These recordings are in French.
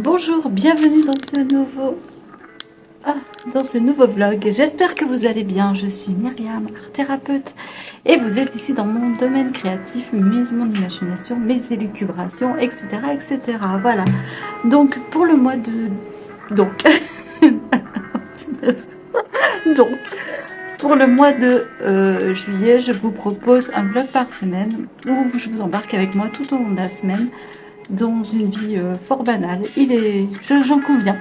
Bonjour, bienvenue dans ce nouveau vlog. J'espère que vous allez bien. Je suis Myriam, art thérapeute, et vous êtes ici dans mon domaine créatif, mon imagination, mes élucubrations, etc., etc. Voilà. Donc pour le mois de donc pour le mois de juillet, je vous propose un vlog par semaine où je vous embarque avec moi tout au long de la semaine dans une vie fort banale. J'en conviens.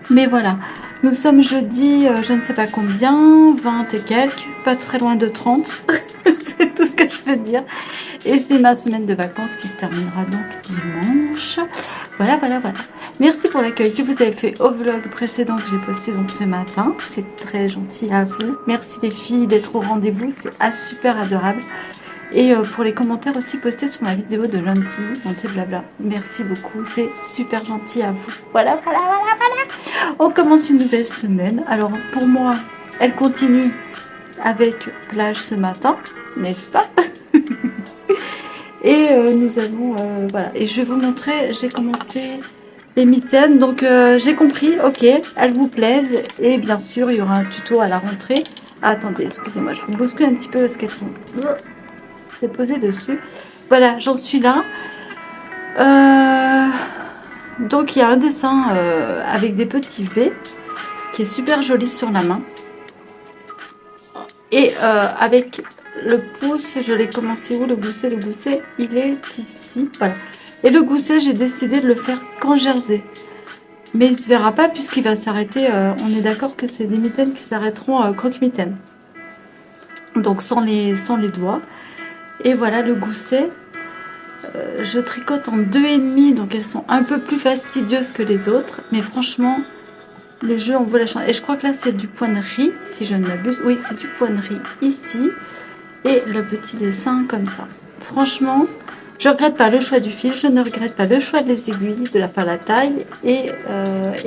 Mais voilà, nous sommes jeudi, je ne sais pas combien, 20 et quelques, pas très loin de 30. C'est tout ce que je peux dire. Et c'est ma semaine de vacances qui se terminera donc dimanche. Voilà. Merci pour l'accueil que vous avez fait au vlog précédent que j'ai posté donc ce matin. C'est très gentil à vous. Merci les filles d'être au rendez-vous, c'est super adorable. Et pour les commentaires aussi postés sur ma vidéo de lundi, blabla. Merci beaucoup, c'est super gentil à vous. Voilà. On commence une nouvelle semaine. Alors pour moi, elle continue avec plage ce matin, n'est-ce pas? Et nous allons, voilà. Et je vais vous montrer, j'ai commencé les mitaines. Donc j'ai compris, ok, elles vous plaisent. Et bien sûr, il y aura un tuto à la rentrée. Ah, attendez, excusez-moi, je vous bouscule un petit peu parce qu'elles sont... C'est posé dessus. Voilà, j'en suis là. Donc il y a un dessin avec des petits V qui est super joli sur la main. Et avec le pouce, je l'ai commencé où? Le gousset, il est ici. Voilà. Et le gousset, j'ai décidé de le faire qu'en jersey. Mais il ne se verra pas puisqu'il va s'arrêter. On est d'accord que c'est des mitaines qui s'arrêteront croque-mitaines. Donc sans les doigts. Et voilà le gousset. Je tricote en 2,5, donc elles sont un peu plus fastidieuses que les autres. Mais franchement, le jeu en vaut la chandelle. Et je crois que là, c'est du poinerie, si je ne m'abuse. Oui, c'est du poinerie ici. Et le petit dessin comme ça. Franchement, je ne regrette pas le choix du fil. Je ne regrette pas le choix des aiguilles, de la pâle à taille. Et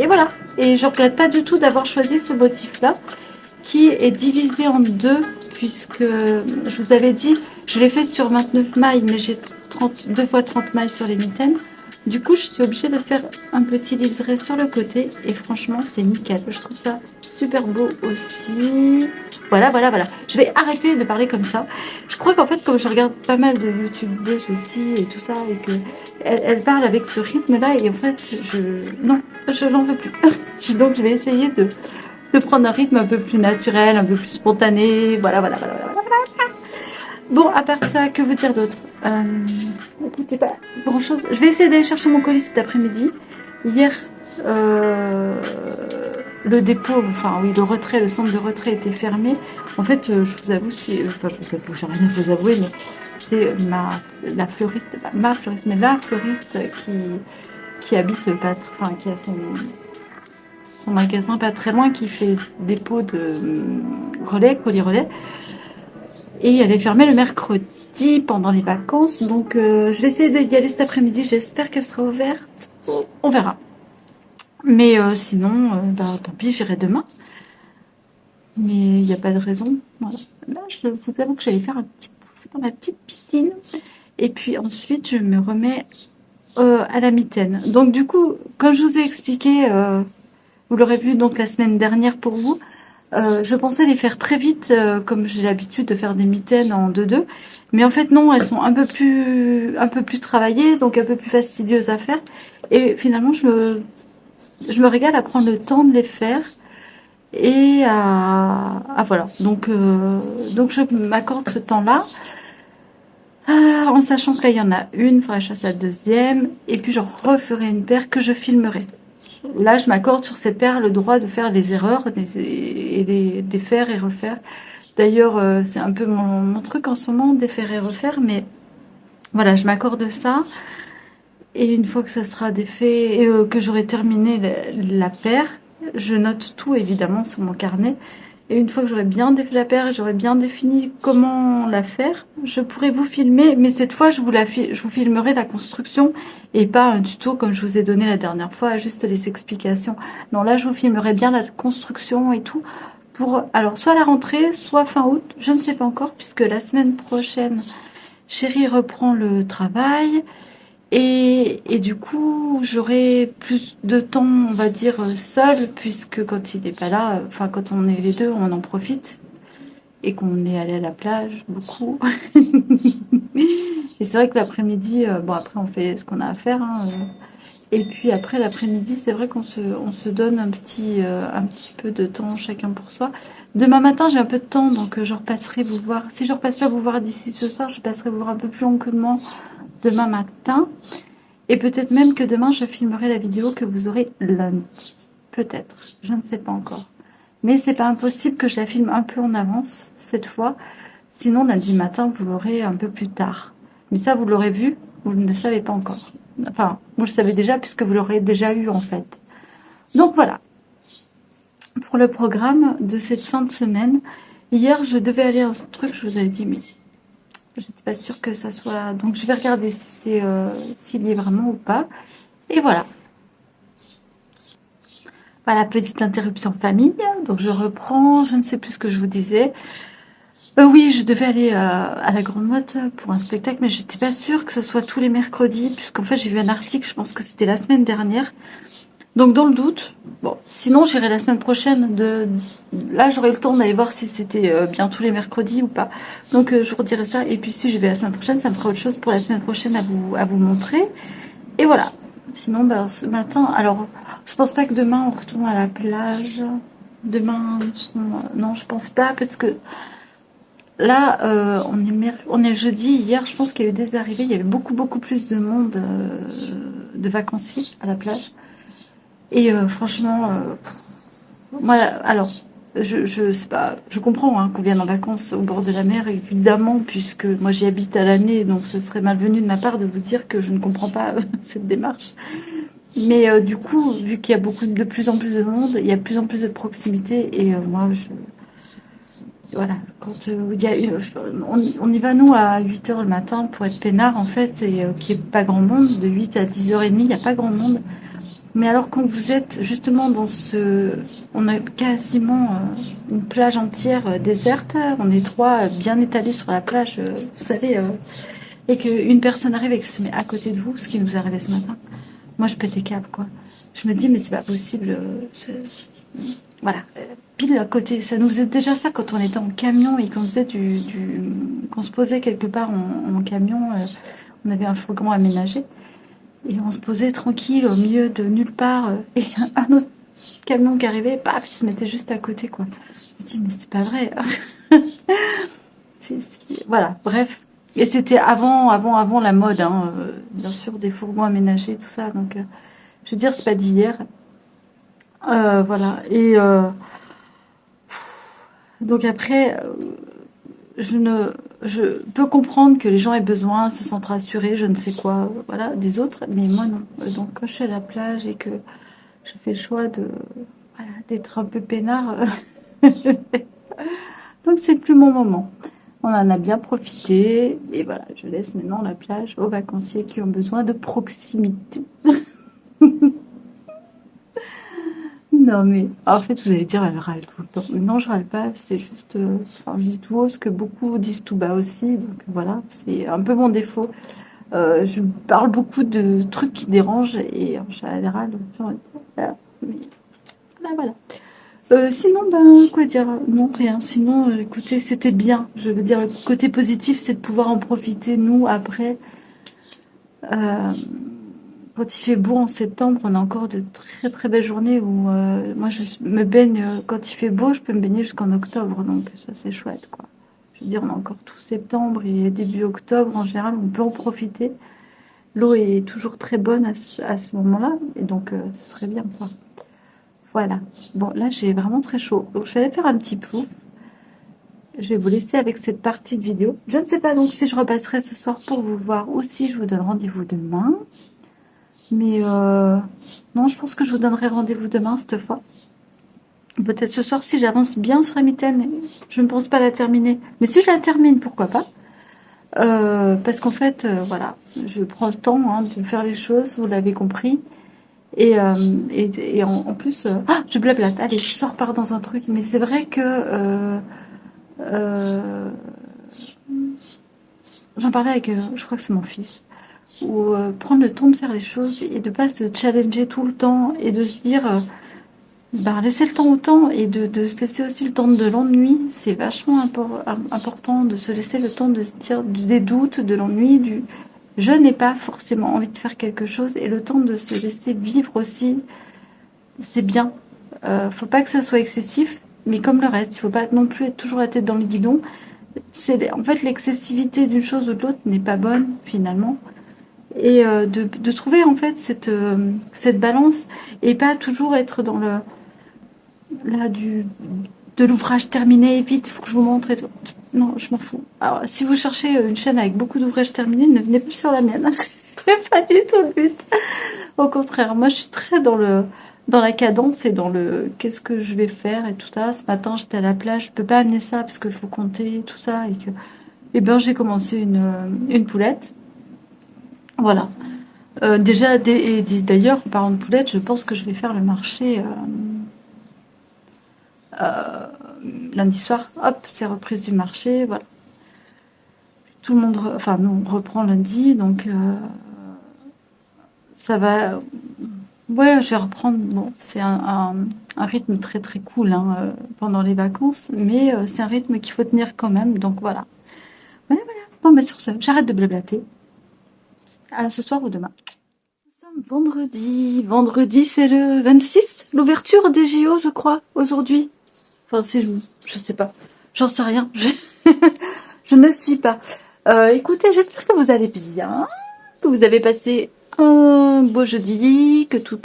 voilà. Et je ne regrette pas du tout d'avoir choisi ce motif-là, qui est divisé en deux. Puisque je vous avais dit, je l'ai fait sur 29 mailles, mais j'ai 2 fois 30 mailles sur les mitaines. Du coup, je suis obligée de faire un petit liseré sur le côté. Et franchement, c'est nickel. Je trouve ça super beau aussi. Voilà. Je vais arrêter de parler comme ça. Je crois qu'en fait, comme je regarde pas mal de youtubeuses aussi et tout ça, et que elles parlent avec ce rythme-là, et en fait, non, je n'en veux plus. Donc, je vais essayer de prendre un rythme un peu plus naturel, un peu plus spontané. Voilà. Bon, à part ça, que vous dire d'autre? Écoutez, pas grand chose. Je vais essayer d'aller chercher mon colis cet après-midi. Hier, le dépôt, enfin oui, le centre de retrait était fermé. En fait, je vous avoue, j'ai rien à vous avouer, mais c'est la fleuriste qui habite pas, enfin qui a son magasin pas très loin, qui fait dépôt de colis relais, et elle est fermée le mercredi pendant les vacances. Donc je vais essayer d'y aller cet après-midi. J'espère qu'elle sera ouverte, on verra. Mais sinon tant pis, j'irai demain, mais il n'y a pas de raison. Voilà. Là, je vous avoue que j'allais faire un petit pouf dans ma petite piscine, et puis ensuite je me remets à la mitaine. Donc du coup, comme je vous ai expliqué, vous l'aurez vu donc la semaine dernière pour vous, je pensais les faire très vite, comme j'ai l'habitude de faire des mitaines en 2-2. Mais en fait non, elles sont un peu plus travaillées, donc un peu plus fastidieuses à faire. Et finalement, je me régale à prendre le temps de les faire. Et voilà. Donc je m'accorde ce temps-là. En sachant que là, il y en a une, il faudra que je fasse la deuxième. Et puis, j'en referai une paire que je filmerai. Là, je m'accorde sur cette paire le droit de faire les erreurs et les défaire et refaire. D'ailleurs, c'est un peu mon truc en ce moment, défaire et refaire. Mais voilà, je m'accorde ça. Et une fois que ça sera défait et que j'aurai terminé la paire, je note tout évidemment sur mon carnet. Et une fois que j'aurai bien défait la paire et j'aurai bien défini comment la faire, je pourrai vous filmer. Mais cette fois, je vous filmerai la construction et pas un tuto comme je vous ai donné la dernière fois, juste les explications. Non, là, je vous filmerai bien la construction et tout. Alors, soit la rentrée, soit fin août, je ne sais pas encore, puisque la semaine prochaine, Chérie reprend le travail. Et du coup, j'aurai plus de temps, on va dire, seul, puisque quand il n'est pas là, enfin, quand on est les deux, on en profite. Et qu'on est allé à la plage, beaucoup. Et c'est vrai que l'après-midi, bon, après, on fait ce qu'on a à faire, hein, et puis après, l'après-midi, c'est vrai on se donne un petit peu de temps chacun pour soi. Demain matin, j'ai un peu de temps, donc je repasserai vous voir. Si je repasse pas vous voir d'ici ce soir, je passerai vous voir un peu plus longuement demain matin. Et peut-être même que demain, je filmerai la vidéo que vous aurez lundi. Peut-être. Je ne sais pas encore. Mais c'est pas impossible que je la filme un peu en avance, cette fois. Sinon, lundi matin, vous l'aurez un peu plus tard. Mais ça, vous l'aurez vu, vous ne le savez pas encore. Enfin, vous le savez déjà, puisque vous l'aurez déjà eu, en fait. Donc voilà, pour le programme de cette fin de semaine. Hier, je devais aller à un truc, je vous avais dit, mais j'étais pas sûre que ça soit... Donc, je vais regarder si c'est s'il y est vraiment ou pas. Et voilà. Voilà, petite interruption famille. Donc, je reprends, je ne sais plus ce que je vous disais. Oui, je devais aller à la Grande Motte pour un spectacle, mais j'étais pas sûre que ce soit tous les mercredis, puisqu'en fait j'ai vu un article, je pense que c'était la semaine dernière. Donc dans le doute, bon, sinon j'irai la semaine prochaine. Là j'aurai le temps d'aller voir si c'était bien tous les mercredis ou pas. Donc je vous redirai ça. Et puis si je vais la semaine prochaine, ça me fera autre chose pour la semaine prochaine à vous montrer. Et voilà. Sinon, ben, ce matin, alors je pense pas que demain on retourne à la plage. Demain, non, je pense pas, parce que là, on est jeudi. Hier, je pense qu'il y a eu des arrivées. Il y avait beaucoup plus de monde, de vacanciers à la plage. Et franchement, moi, alors, je sais pas, je comprends hein, qu'on vienne en vacances au bord de la mer, évidemment, puisque moi j'y habite à l'année, donc ce serait malvenu de ma part de vous dire que je ne comprends pas cette démarche. Mais du coup, vu qu'il y a de plus en plus de monde, il y a de plus en plus de proximité, et moi, voilà, quand il y a on y va nous à 8 h le matin pour être peinard en fait, et qu'il n'y ait pas grand monde. De 8 à 10 h 30, il n'y a pas grand monde. Mais alors quand vous êtes justement on a quasiment une plage entière déserte. On est trois bien étalés sur la plage, vous savez, et qu'une personne arrive et que se met à côté de vous, ce qui nous est arrivé ce matin. Moi je pète les câbles quoi. Je me dis mais c'est pas possible. Voilà, pile à côté. Ça nous faisait déjà ça quand on était en camion et qu'on faisait qu'on se posait quelque part en camion. On avait un fourgon aménagé et on se posait tranquille au milieu de nulle part. Et un autre camion qui arrivait, paf, il se mettait juste à côté, quoi. Je me dis, mais c'est pas vrai. Voilà, bref. Et c'était avant la mode, hein, bien sûr, des fourgons aménagés, tout ça. Donc, je veux dire, c'est pas d'hier. Voilà. Et donc après, je peux comprendre que les gens aient besoin, se sentent rassurés, je ne sais quoi, voilà, des autres, mais moi non. Donc quand je suis à la plage et que je fais le choix voilà, d'être un peu peinard, donc c'est plus mon moment. On en a bien profité et voilà, je laisse maintenant la plage aux vacanciers qui ont besoin de proximité. Non, mais en fait, vous allez dire, elle râle tout le temps. Non, je râle pas, c'est juste. Enfin, je dis tout haut ce que beaucoup disent tout bas aussi. Donc voilà, c'est un peu mon défaut. Je parle beaucoup de trucs qui dérangent et en général, voilà. Mais voilà. Sinon, ben, quoi dire? Non, rien. Sinon, écoutez, c'était bien. Je veux dire, le côté positif, c'est de pouvoir en profiter, nous, après. Euh, Quand il fait beau en septembre, on a encore de très belles journées où moi me baigne quand il fait beau, je peux me baigner jusqu'en octobre, donc ça c'est chouette quoi. Je veux dire, on a encore tout septembre et début octobre en général, on peut en profiter. L'eau est toujours très bonne à ce moment-là, et donc ce serait bien quoi. Voilà. Bon, là j'ai vraiment très chaud, donc je vais aller faire un petit plouf. Je vais vous laisser avec cette partie de vidéo. Je ne sais pas donc si je repasserai ce soir pour vous voir ou si je vous donne rendez-vous demain. Mais non, je pense que je vous donnerai rendez-vous demain cette fois. Peut-être ce soir si j'avance bien sur la mitaine. Je ne pense pas la terminer. Mais si je la termine, pourquoi pas. Parce qu'en fait, voilà, je prends le temps hein, de faire les choses, vous l'avez compris. Et en plus, ah, je blablate. Allez, je repars dans un truc. Mais c'est vrai que euh, j'en parlais avec, je crois que c'est mon fils. ou prendre le temps de faire les choses et de pas se challenger tout le temps et de se dire bah, laisser le temps au temps et de se laisser aussi le temps de l'ennui. C'est vachement important de se laisser le temps de se dire des doutes, de l'ennui, du je n'ai pas forcément envie de faire quelque chose et le temps de se laisser vivre aussi, c'est bien. Faut pas que ça soit excessif, mais comme le reste, il faut pas non plus être toujours la tête dans le guidon. En fait, l'excessivité d'une chose ou de l'autre n'est pas bonne finalement. Et de trouver en fait cette balance et pas toujours être dans le là de l'ouvrage terminé, vite, il faut que je vous montre et tout. Non, je m'en fous. Alors, si vous cherchez une chaîne avec beaucoup d'ouvrages terminés, ne venez plus sur la mienne. C'est pas du tout le but. Au contraire, moi, je suis très dans la cadence et dans le qu'est-ce que je vais faire et tout ça. Ce matin, j'étais à la plage, je peux pas amener ça parce qu'il faut compter tout ça et ben, j'ai commencé une poulette. Voilà. Déjà, d'ailleurs, en parlant de poulette, je pense que je vais faire le marché lundi soir. Hop, c'est reprise du marché, voilà. Tout le monde, enfin, nous, on reprend lundi, donc ça va. Ouais, je vais reprendre. Bon, c'est un rythme très très cool hein, pendant les vacances, mais c'est un rythme qu'il faut tenir quand même, donc voilà. Voilà, voilà. Bon, bah sur ce, j'arrête de blablater. À ce soir ou demain. Nous sommes vendredi. Vendredi, c'est le 26. L'ouverture des JO, je crois, aujourd'hui. Enfin, je sais pas. J'en sais rien. Je ne suis pas. Écoutez, j'espère que vous allez bien, que vous avez passé un beau jeudi, que tout.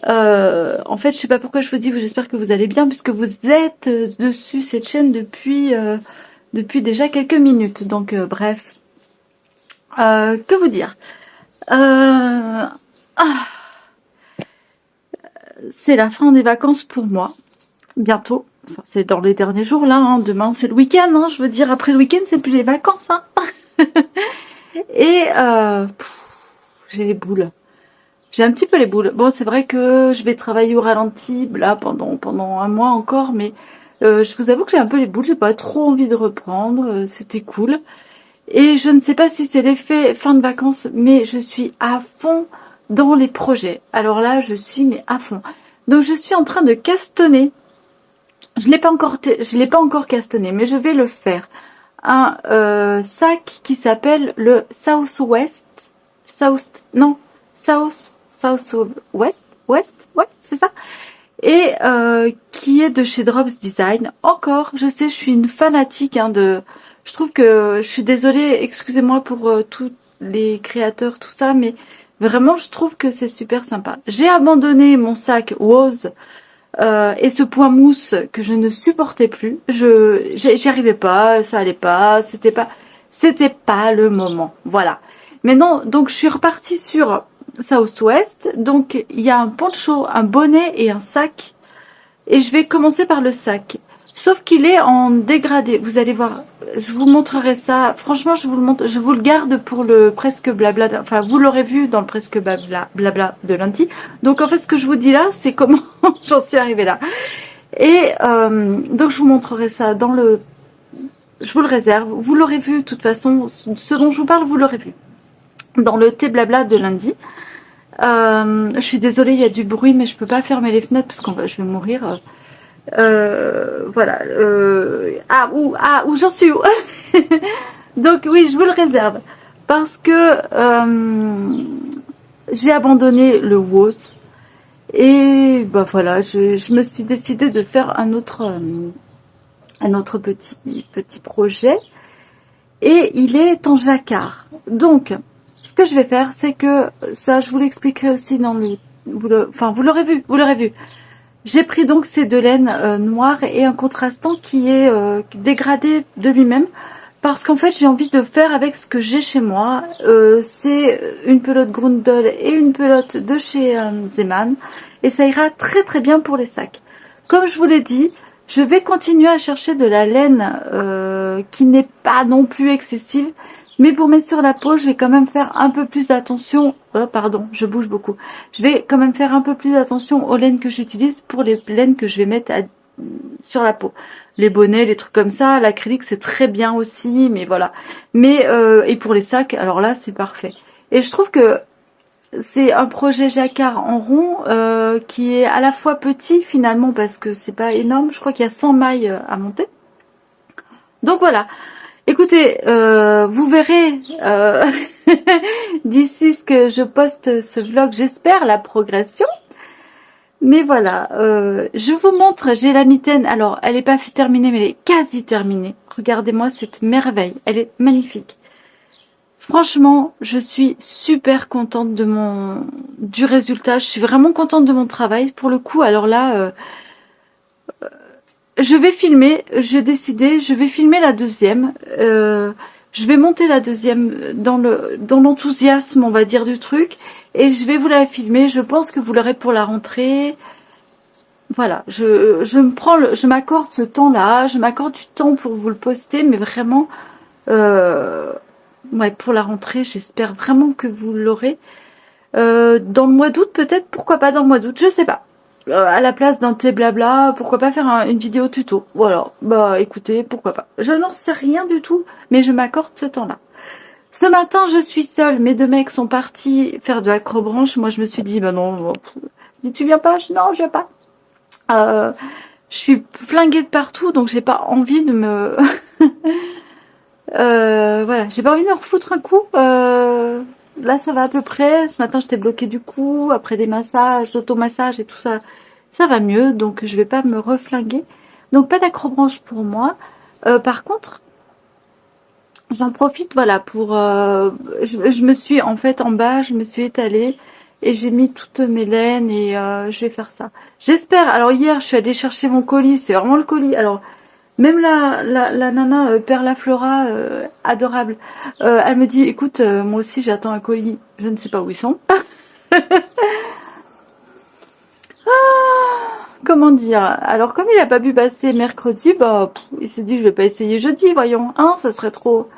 En fait, je sais pas pourquoi je vous dis, j'espère que vous allez bien, puisque vous êtes dessus cette chaîne depuis déjà quelques minutes. Donc, bref. Que vous dire ah, c'est la fin des vacances pour moi. Bientôt. Enfin, c'est dans les derniers jours là. Hein. Demain, c'est le week-end. Hein. Je veux dire, après le week-end, c'est plus les vacances. Hein. Et j'ai les boules. J'ai un petit peu les boules. Bon, c'est vrai que je vais travailler au ralenti là pendant un mois encore, mais je vous avoue que j'ai un peu les boules. J'ai pas trop envie de reprendre. C'était cool. Et je ne sais pas si c'est l'effet fin de vacances, mais je suis à fond dans les projets. Alors là, je suis mais à fond. Donc je suis en train de castonner. Je l'ai pas encore castonné, mais je vais le faire. Un sac qui s'appelle le Southwest, Southwest, ouais, c'est ça. Et qui est de chez Drops Design. Encore, je sais, je suis une fanatique hein, je trouve que je suis désolée, excusez-moi pour tous les créateurs, tout ça, mais vraiment, je trouve que c'est super sympa. J'ai abandonné mon sac Woz et ce point mousse que je ne supportais plus. J'y arrivais pas, ça allait pas, c'était pas le moment. Voilà. Maintenant, donc je suis repartie sur Southwest. Donc il y a un poncho, un bonnet et un sac. Et je vais commencer par le sac. Sauf qu'il est en dégradé. Vous allez voir, je vous montrerai ça. Franchement, je vous le montre. Je vous le garde pour le presque blabla. Enfin, vous l'aurez vu dans le presque blabla de lundi. Donc, en fait, ce que je vous dis là, c'est comment j'en suis arrivée là. Et donc, je vous montrerai ça dans le... Je vous le réserve. Vous l'aurez vu, de toute façon. Ce dont je vous parle, vous l'aurez vu. Dans le thé blabla de lundi. Je suis désolée, il y a du bruit, mais je peux pas fermer les fenêtres parce je vais mourir. Voilà. Où j'en suis où Donc oui, je vous le réserve parce que j'ai abandonné le WOS et bah voilà, je me suis décidée de faire un autre petit projet et il est en jacquard. Donc ce que je vais faire, c'est que ça, je vous l'expliquerai aussi dans le, vous l'aurez vu. J'ai pris donc ces deux laines noires et un contrastant qui est dégradé de lui-même parce qu'en fait j'ai envie de faire avec ce que j'ai chez moi. C'est une pelote Grundle et une pelote de chez Zeman et ça ira très très bien pour les sacs. Comme je vous l'ai dit, je vais continuer à chercher de la laine qui n'est pas non plus excessive. Mais pour mettre sur la peau, je vais quand même faire un peu plus attention. Oh, pardon, je bouge beaucoup. Je vais quand même faire un peu plus attention aux laines que j'utilise pour les laines que je vais mettre sur la peau. Les bonnets, les trucs comme ça, l'acrylique c'est très bien aussi, mais voilà. Mais et pour les sacs, alors là c'est parfait. Et je trouve que c'est un projet jacquard en rond qui est à la fois petit finalement parce que c'est pas énorme. Je crois qu'il y a 100 mailles à monter. Donc voilà. Écoutez, vous verrez d'ici ce que je poste ce vlog, j'espère la progression. Mais voilà, je vous montre, j'ai la mitaine. Alors, elle n'est pas terminée, mais elle est quasi terminée. Regardez-moi cette merveille, elle est magnifique. Franchement, je suis super contente du résultat. Je suis vraiment contente de mon travail. Pour le coup, alors là, je vais filmer. J'ai décidé, je vais filmer la deuxième. Je vais monter la deuxième dans l'enthousiasme, on va dire, du truc. Et je vais vous la filmer. Je pense que vous l'aurez pour la rentrée. Voilà, je m'accorde ce temps-là. Je m'accorde du temps pour vous le poster, mais vraiment... ouais, pour la rentrée, j'espère vraiment que vous l'aurez. Dans le mois d'août, peut-être, pourquoi pas dans le mois d'août, je sais pas. À la place d'un thé blabla, pourquoi pas faire une vidéo tuto. Voilà, bah écoutez, pourquoi pas. Je n'en sais rien du tout, mais je m'accorde ce temps-là. Ce matin, je suis seule, mes deux mecs sont partis faire de l'acrobranche. Moi, je me suis dit, bah non, bon, tu viens pas? Non, je viens pas. Je suis flinguée de partout, donc j'ai pas envie de me... voilà, j'ai pas envie de me refoutre un coup. Là, ça va à peu près. Ce matin, j'étais bloquée du cou. Après des massages, d'automassage et tout ça, ça va mieux. Donc, je vais pas me reflinguer. Donc, pas d'acrobranche pour moi. Par contre, j'en profite, voilà, pour... je me suis, en fait, en bas, je me suis étalée. Et j'ai mis toutes mes laines et je vais faire ça. J'espère. Alors, hier, je suis allée chercher mon colis. C'est vraiment le colis. Alors... Même la nana Perla Flora, adorable, elle me dit, écoute, moi aussi j'attends un colis, je ne sais pas où ils sont. Comment dire? Alors comme il a pas pu passer mercredi, bah il s'est dit je vais pas essayer jeudi, voyons, hein, ça serait trop.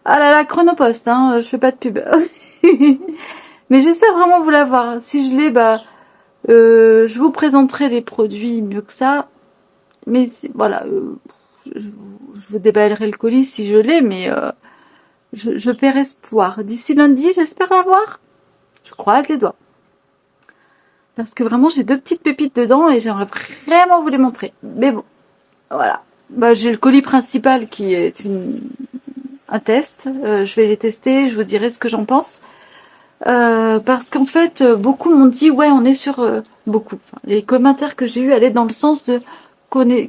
Ah là là, Chronopost, hein, je fais pas de pub. Mais j'espère vraiment vous l'avoir. Si je l'ai, bah je vous présenterai les produits mieux que ça. Mais voilà. Je vous déballerai le colis si je l'ai, mais je perds espoir. D'ici lundi, j'espère l'avoir. Je croise les doigts. Parce que vraiment, j'ai deux petites pépites dedans et j'aimerais vraiment vous les montrer. Mais bon, voilà. Bah, j'ai le colis principal qui est un test. Je vais les tester, je vous dirai ce que j'en pense. Parce qu'en fait, beaucoup m'ont dit, ouais, on est sur... beaucoup. Enfin, les commentaires que j'ai eus allaient dans le sens de...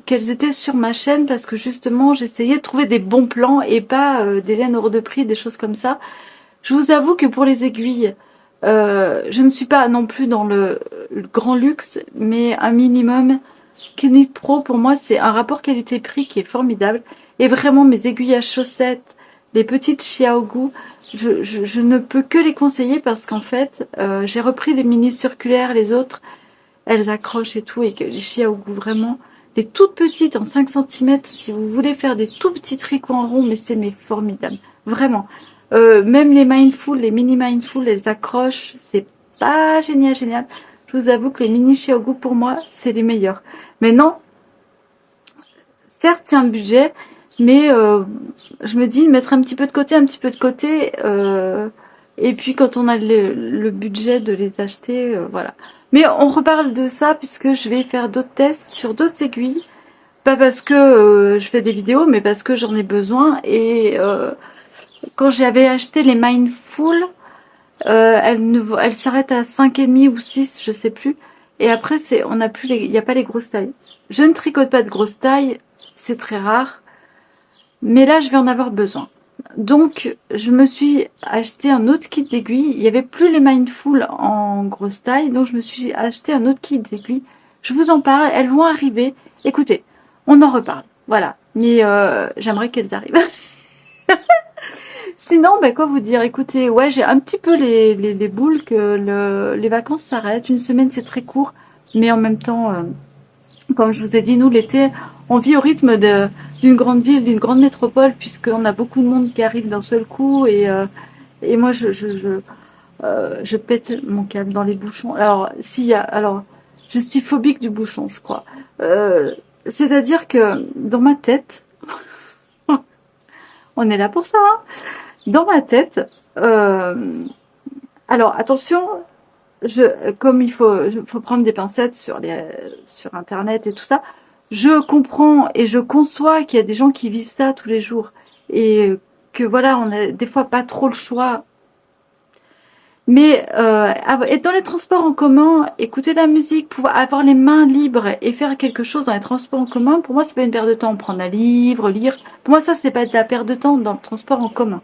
qu'elles étaient sur ma chaîne parce que justement j'essayais de trouver des bons plans et pas des laines hors de prix, des choses comme ça. Je vous avoue que pour les aiguilles, je ne suis pas non plus dans le grand luxe, mais un minimum. Knit Pro pour moi c'est un rapport qualité-prix qui est formidable. Et vraiment mes aiguilles à chaussettes, les petites Xiaogu, je ne peux que les conseiller parce qu'en fait j'ai repris les mini circulaires, les autres elles accrochent et tout, et que les Xiaogu vraiment... Les toutes petites en 5 cm, si vous voulez faire des tout petits tricots en rond, mais c'est formidable. Vraiment. Même les Mindful, les mini Mindful, elles accrochent. C'est pas génial, génial. Je vous avoue que les mini Xiaogu, pour moi, c'est les meilleurs. Mais non, certes, c'est un budget, mais je me dis de mettre un petit peu de côté, un petit peu de côté. Et puis, quand on a le budget de les acheter, voilà. Mais on reparle de ça puisque je vais faire d'autres tests sur d'autres aiguilles. Pas parce que je fais des vidéos, mais parce que j'en ai besoin. Et quand j'avais acheté les Mindful, elles s'arrêtent à 5,5 ou 6, je sais plus. Et après, on n'a plus il n'y a pas les grosses tailles. Je ne tricote pas de grosses tailles, c'est très rare. Mais là, je vais en avoir besoin. Donc, je me suis acheté un autre kit d'aiguilles. Il n'y avait plus les Mindful en grosse taille. Donc, je me suis acheté un autre kit d'aiguilles. Je vous en parle. Elles vont arriver. Écoutez, on en reparle. Voilà. Mais j'aimerais qu'elles arrivent. Sinon, ben, quoi vous dire? Écoutez, ouais, j'ai un petit peu les boules que les vacances s'arrêtent. Une semaine, c'est très court. Mais en même temps, comme je vous ai dit, nous, l'été, on vit au rythme d'une grande ville, d'une grande métropole, puisqu'on a beaucoup de monde qui arrive d'un seul coup. Et moi, je pète mon câble dans les bouchons. Alors, je suis phobique du bouchon, je crois. C'est-à-dire que dans ma tête, on est là pour ça, hein. Dans ma tête, Alors attention, comme faut prendre des pincettes sur Internet et tout ça. Je comprends et je conçois qu'il y a des gens qui vivent ça tous les jours et que voilà, on a des fois pas trop le choix. Mais être dans les transports en commun, écouter de la musique, pouvoir avoir les mains libres et faire quelque chose dans les transports en commun, pour moi, c'est pas une perte de temps. Prendre un livre, lire. Pour moi, ça, c'est pas de la perte de temps dans le transport en commun.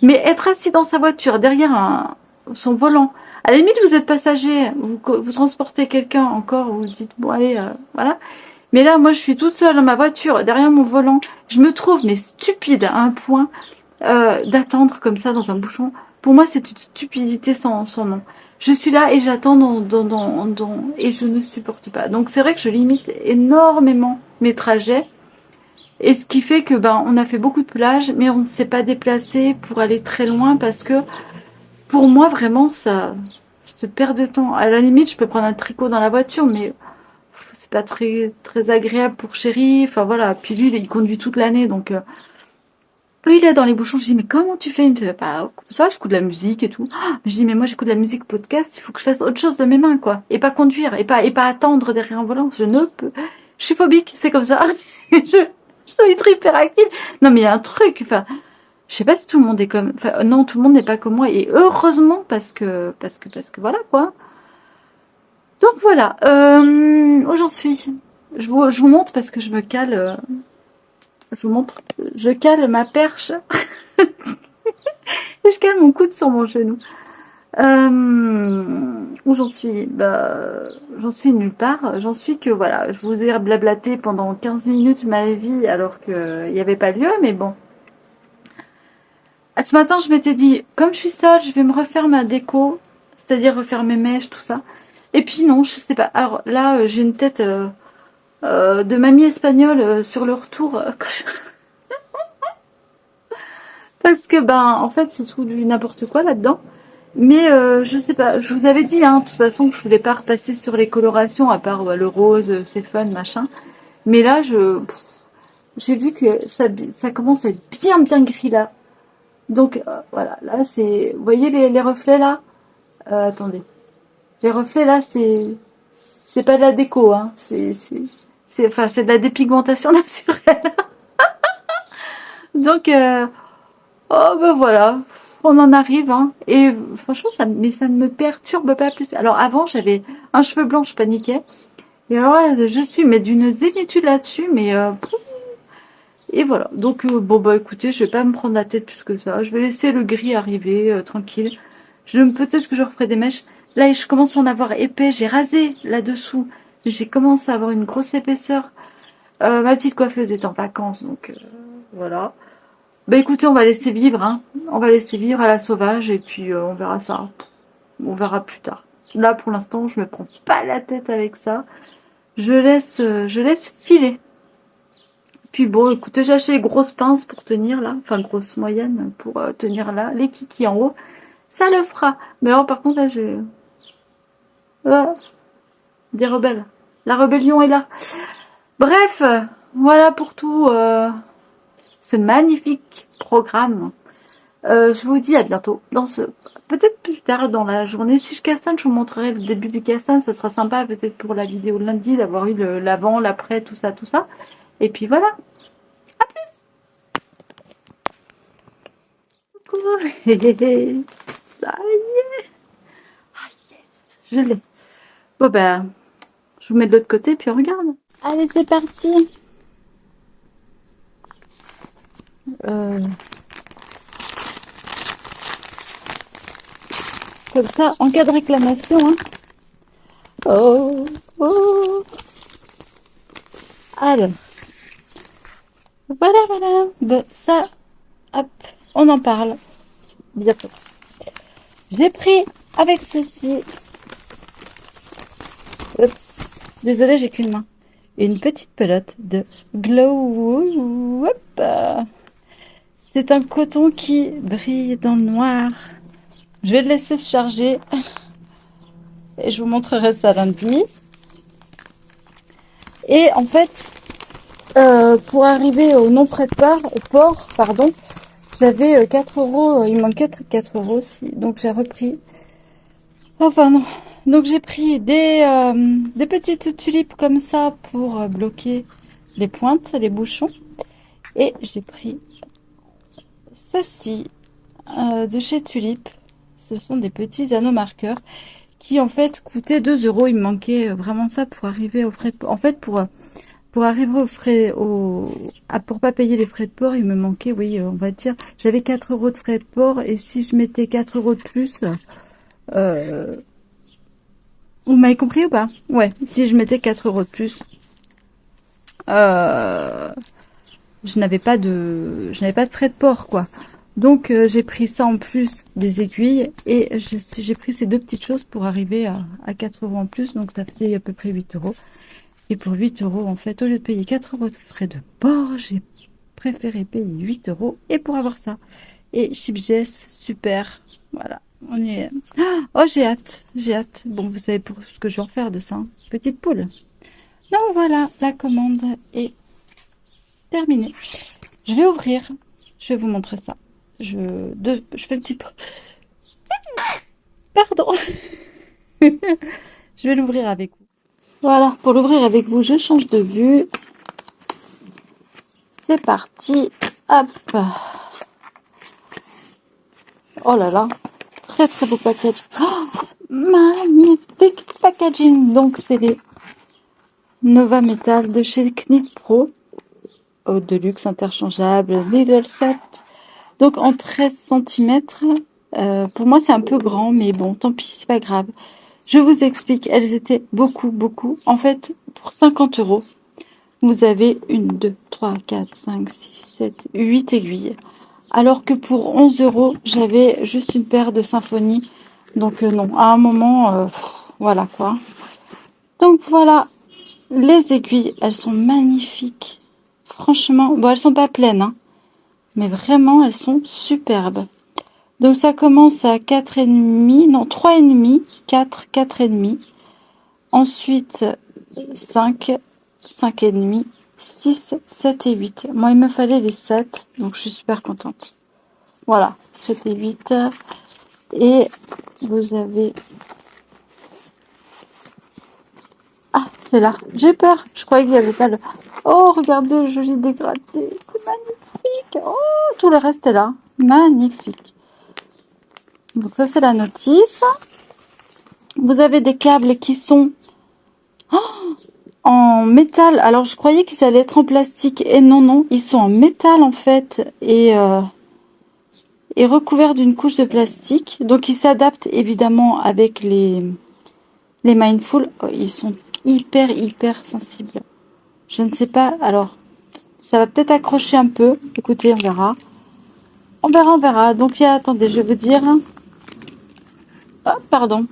Mais être assis dans sa voiture, derrière son volant, à la limite, vous êtes passager, vous transportez quelqu'un encore, vous dites, bon, allez, voilà. Mais là, moi, je suis toute seule dans ma voiture, derrière mon volant. Je me trouve, mais stupide à un point d'attendre comme ça dans un bouchon. Pour moi, c'est une stupidité sans nom. Je suis là et j'attends et je ne supporte pas. Donc, c'est vrai que je limite énormément mes trajets. Et ce qui fait que, on a fait beaucoup de plages, mais on ne s'est pas déplacé pour aller très loin parce que, pour moi, vraiment, ça se perd de temps. À la limite, je peux prendre un tricot dans la voiture, mais c'est pas très agréable pour chéri. Enfin, voilà. Puis lui, il conduit toute l'année, donc, lui, il est dans les bouchons. Je dis, mais comment tu fais? Il me fait, ça, j'écoute de la musique et tout. Je dis, mais moi, j'écoute de la musique podcast. Il faut que je fasse autre chose de mes mains, quoi. Et pas conduire. Et pas attendre derrière un volant. Je ne peux. Je suis phobique. C'est comme ça. Je suis très hyperactive. Non, mais il y a un truc. Enfin, je sais pas si tout le monde est comme. Enfin, non, tout le monde n'est pas comme moi. Et heureusement, parce que voilà, quoi. Donc voilà. Où j'en suis. Je vous montre parce que je me cale. Je vous montre. Je cale ma perche. Et je cale mon coude sur mon genou. Où j'en suis? J'en suis nulle part. J'en suis que voilà, je vous ai blablaté pendant 15 minutes ma vie alors qu'il n'y avait pas lieu, mais bon. Ce matin, je m'étais dit, comme je suis seule, je vais me refaire ma déco, c'est-à-dire refaire mes mèches, tout ça. Et puis non, je sais pas. Alors là, j'ai une tête de mamie espagnole sur le retour. Parce que en fait, c'est tout du n'importe quoi là-dedans. Mais je sais pas, je vous avais dit, de toute façon, que je voulais pas repasser sur les colorations, à part le rose, c'est fun, machin. Mais là, j'ai vu que ça commence à être bien gris là. Donc voilà, là c'est, vous voyez les reflets là? Attendez, les reflets là, c'est pas de la déco, enfin c'est de la dépigmentation naturelle. Donc voilà. On en arrive, Et franchement, ça ne me perturbe pas plus. Alors avant, j'avais un cheveu blanc, je paniquais. Et alors là, je suis mais d'une zénitude là-dessus, mais et voilà. Donc écoutez, je vais pas me prendre la tête plus que ça. Je vais laisser le gris arriver tranquille. Peut-être que je referai des mèches. Là, je commence à en avoir épais. J'ai rasé là-dessous. J'ai commencé à avoir une grosse épaisseur. Ma petite coiffeuse est en vacances, donc voilà. Écoutez, on va laisser vivre, On va laisser vivre à la sauvage et puis on verra ça. On verra plus tard. Là, pour l'instant, je me prends pas la tête avec ça. Je laisse filer. Puis bon, écoutez, j'ai acheté les grosses pinces pour tenir là. Enfin, grosses moyennes pour tenir là. Les kikis en haut. Ça le fera. Mais alors, par contre, là, des rebelles. La rébellion est là. Bref, voilà pour tout ce magnifique programme. Je vous dis à bientôt peut-être plus tard dans la journée. Si je castagne, je vous montrerai le début du castagne. Ça sera sympa peut-être pour la vidéo de lundi d'avoir eu l'avant, l'après, tout ça. Et puis voilà. À plus. Coucou. Ça y est. Ah yes, je l'ai. Bon je vous mets de l'autre côté puis on regarde. Allez, c'est parti. Comme ça, en cas de réclamation. Oh. Alors. Voilà. Ça, hop, on en parle bientôt. J'ai pris avec ceci. Oups. Désolée, j'ai qu'une main. Une petite pelote de Glow. Hop. C'est un coton qui brille dans le noir. Je vais le laisser se charger et je vous montrerai ça lundi. Et en fait, pour arriver au non-frais de port, j'avais 4 €, il manquait 4 € aussi. Donc j'ai repris Enfin non. Donc j'ai pris des petites tulipes comme ça pour bloquer les pointes, les bouchons. Et j'ai pris ceci de chez Tulip. Ce sont des petits anneaux marqueurs qui en fait coûtaient 2 euros. Il me manquait vraiment ça pour arriver aux frais de port. En fait, pour arriver aux frais, pour pas payer les frais de port, il me manquait, oui, on va dire, j'avais 4 euros de frais de port et si je mettais 4 euros de plus, euh, vous m'avez compris ou pas? Ouais, si je mettais 4 euros de plus, euh, je n'avais pas de frais de port, quoi. Donc j'ai pris ça en plus des aiguilles et j'ai pris ces deux petites choses pour arriver à 4 euros en plus, donc ça fait à peu près 8 euros. Et pour 8 euros, en fait, au lieu de payer 4 euros de frais de port, j'ai préféré payer 8 euros et pour avoir ça. Et Chipgess, super. Voilà, on y est. Oh, j'ai hâte, j'ai hâte. Bon, vous savez pour ce que je vais en faire de ça, hein. Petite poule. Donc voilà, la commande est terminée. Je vais ouvrir, je vais vous montrer ça. Je fais un petit peu... Pardon. Je vais l'ouvrir avec vous. Voilà, pour l'ouvrir avec vous, je change de vue. C'est parti. Hop. Oh là là. Très très beau package. Oh, magnifique packaging. Donc c'est les Nova Metal de chez Knit Pro. Au Deluxe interchangeable. Little set. Donc en 13 cm. Pour moi c'est un peu grand. Mais bon, tant pis, c'est pas grave. Je vous explique. Elles étaient beaucoup. En fait, pour 50 euros. Vous avez 1, 2, 3, 4, 5, 6, 7, 8 aiguilles. Alors que pour 11 euros, j'avais juste une paire de symphonies. Donc non, à un moment, voilà quoi. Donc voilà, les aiguilles, elles sont magnifiques. Franchement, bon, elles sont pas pleines, hein, mais vraiment, elles sont superbes. Donc ça commence à 4,5, non, 3,5, 4, 4,5. Ensuite, 5, 5,5, 6, 7 et 8. Moi, il me fallait les 7, donc je suis super contente. Voilà, 7 et 8. Et vous avez... Ah, c'est là. J'ai peur. Je croyais qu'il n'y avait pas le... Oh, regardez le joli dégradé. C'est magnifique. Oh, tout le reste est là. Magnifique. Donc ça, c'est la notice. Vous avez des câbles qui sont en métal. Alors, je croyais qu'ils allaient être en plastique. Et non. Ils sont en métal, en fait. Et recouverts d'une couche de plastique. Donc, ils s'adaptent, évidemment, avec les Mindful. Oh, ils sont hyper sensibles. Je ne sais pas. Alors, ça va peut-être accrocher un peu. Écoutez, on verra. On verra. Donc, attendez, je vais vous dire. Oh, pardon.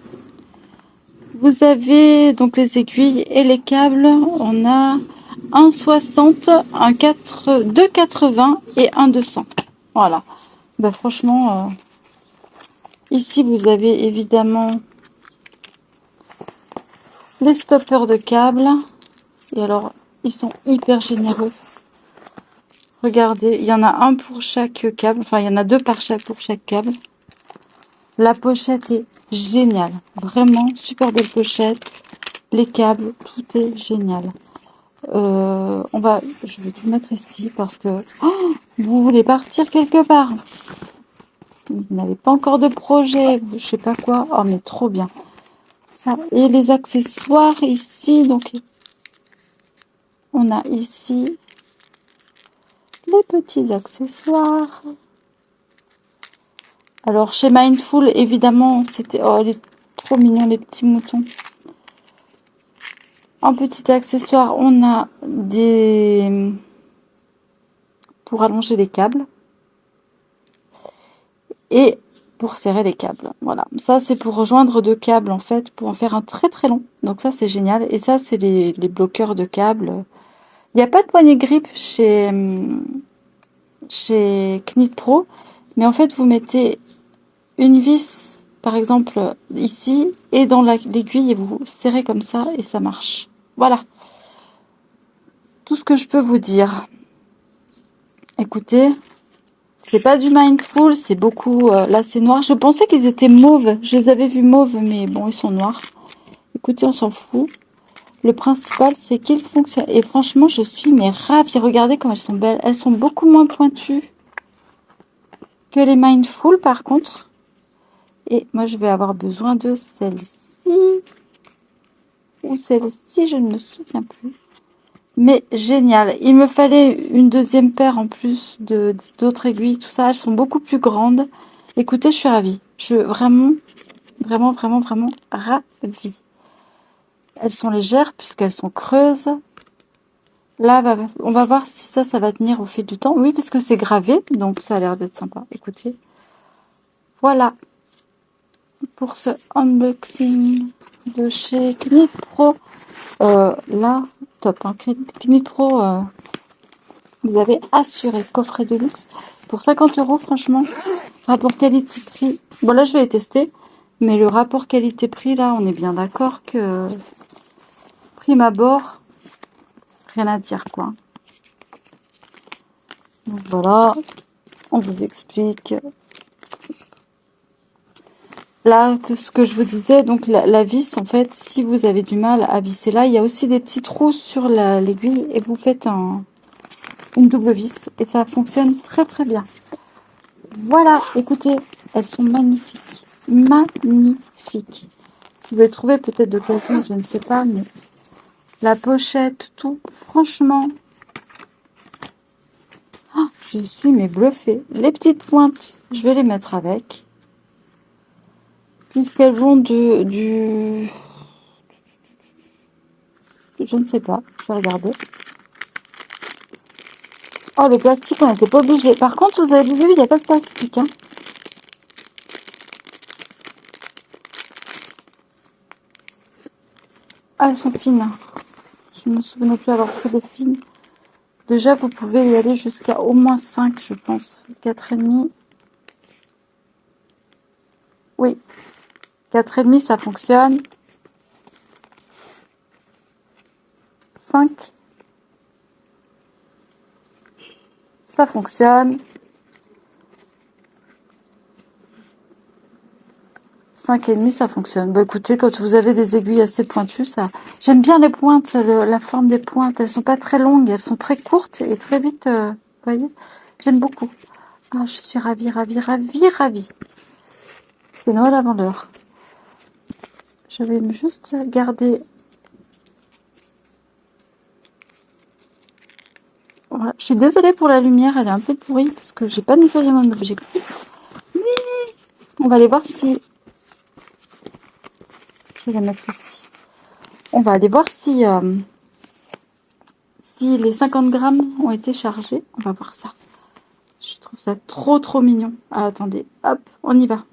Vous avez donc les aiguilles et les câbles. On a un 60, un 4, 2,80 et un 200. Voilà. Bah, franchement, ici, vous avez évidemment les stoppers de câbles. Et alors, ils sont hyper généreux. Regardez, il y en a un pour chaque câble. Enfin, il y en a deux pour chaque câble. La pochette est géniale. Vraiment, super belle pochette. Les câbles, tout est génial. Je vais tout mettre ici parce que vous voulez partir quelque part. Vous n'avez pas encore de projet, je sais pas quoi. Oh, mais trop bien. Ça. Et les accessoires ici, donc on a ici les petits accessoires. Alors chez Mindful, évidemment, c'était... Oh, il est trop mignon, les petits moutons. En petit accessoire, on a des... pour allonger les câbles. Et pour serrer les câbles. Voilà. Ça, c'est pour rejoindre deux câbles, en fait, pour en faire un très long. Donc ça, c'est génial. Et ça, c'est les bloqueurs de câbles. Il n'y a pas de poignée grip chez Knit Pro. Mais en fait, vous mettez une vis, par exemple, ici, et dans l'aiguille, et vous serrez comme ça, et ça marche. Voilà. Tout ce que je peux vous dire. Écoutez, C'est pas du Mindful, c'est beaucoup... là, c'est noir. Je pensais qu'ils étaient mauves. Je les avais vus mauves, mais bon, ils sont noirs. Écoutez, on s'en fout. Le principal, c'est qu'ils fonctionnent. Et franchement, je suis mais ravie. Regardez comme elles sont belles. Elles sont beaucoup moins pointues que les Mindful, par contre. Et moi, je vais avoir besoin de celle-ci. Ou celle-ci, je ne me souviens plus. Mais génial. Il me fallait une deuxième paire en plus d'autres aiguilles. Tout ça, elles sont beaucoup plus grandes. Écoutez, je suis ravie. Je suis vraiment, vraiment, vraiment, vraiment ravie. Elles sont légères puisqu'elles sont creuses. Là, on va voir si ça va tenir au fil du temps. Oui, parce que c'est gravé, donc ça a l'air d'être sympa. Écoutez. Voilà pour ce unboxing de chez Knit Pro. Là, top. Hein. Knit Pro, vous avez assuré coffret de luxe pour 50 €, franchement. Rapport qualité-prix. Bon, là, je vais les tester. Mais le rapport qualité-prix, là, on est bien d'accord que prime abord, rien à dire, quoi. Donc voilà, on vous explique. Là, ce que je vous disais, donc la vis, en fait, si vous avez du mal à visser là, il y a aussi des petits trous sur l'aiguille et vous faites une double vis et ça fonctionne très très bien. Voilà, écoutez, elles sont magnifiques. Magnifiques. Si vous les trouvez peut-être d'occasion, je ne sais pas, mais la pochette, tout, franchement, oh, je suis mais bluffée. Les petites pointes, je vais les mettre avec. Puisqu'elles vont du... Je ne sais pas, je vais regarder. Oh, le plastique, on n'était pas obligé. Par contre, vous avez vu, il n'y a pas de plastique. Hein. Ah, elles sont fines. Je ne me souvenais plus avoir pris des fines. Déjà, vous pouvez y aller jusqu'à au moins 5, je pense. 4,5. Oui. 4,5, ça fonctionne. 5. Ça fonctionne. 5,5, ça fonctionne. Bah écoutez, quand vous avez des aiguilles assez pointues, ça... J'aime bien les pointes, la forme des pointes. Elles sont pas très longues, elles sont très courtes et très vite, vous voyez. J'aime beaucoup. Ah, je suis ravie, ravie, ravie, ravie. C'est Noël avant l'heure. Je vais juste garder... Voilà. Je suis désolée pour la lumière, elle est un peu pourrie parce que j'ai pas nettoyé mon objectif. Mais on va aller voir si... Je vais la mettre ici. On va aller voir si les 50 grammes ont été chargés. On va voir ça. Je trouve ça trop trop mignon. Ah, attendez, hop, on y va.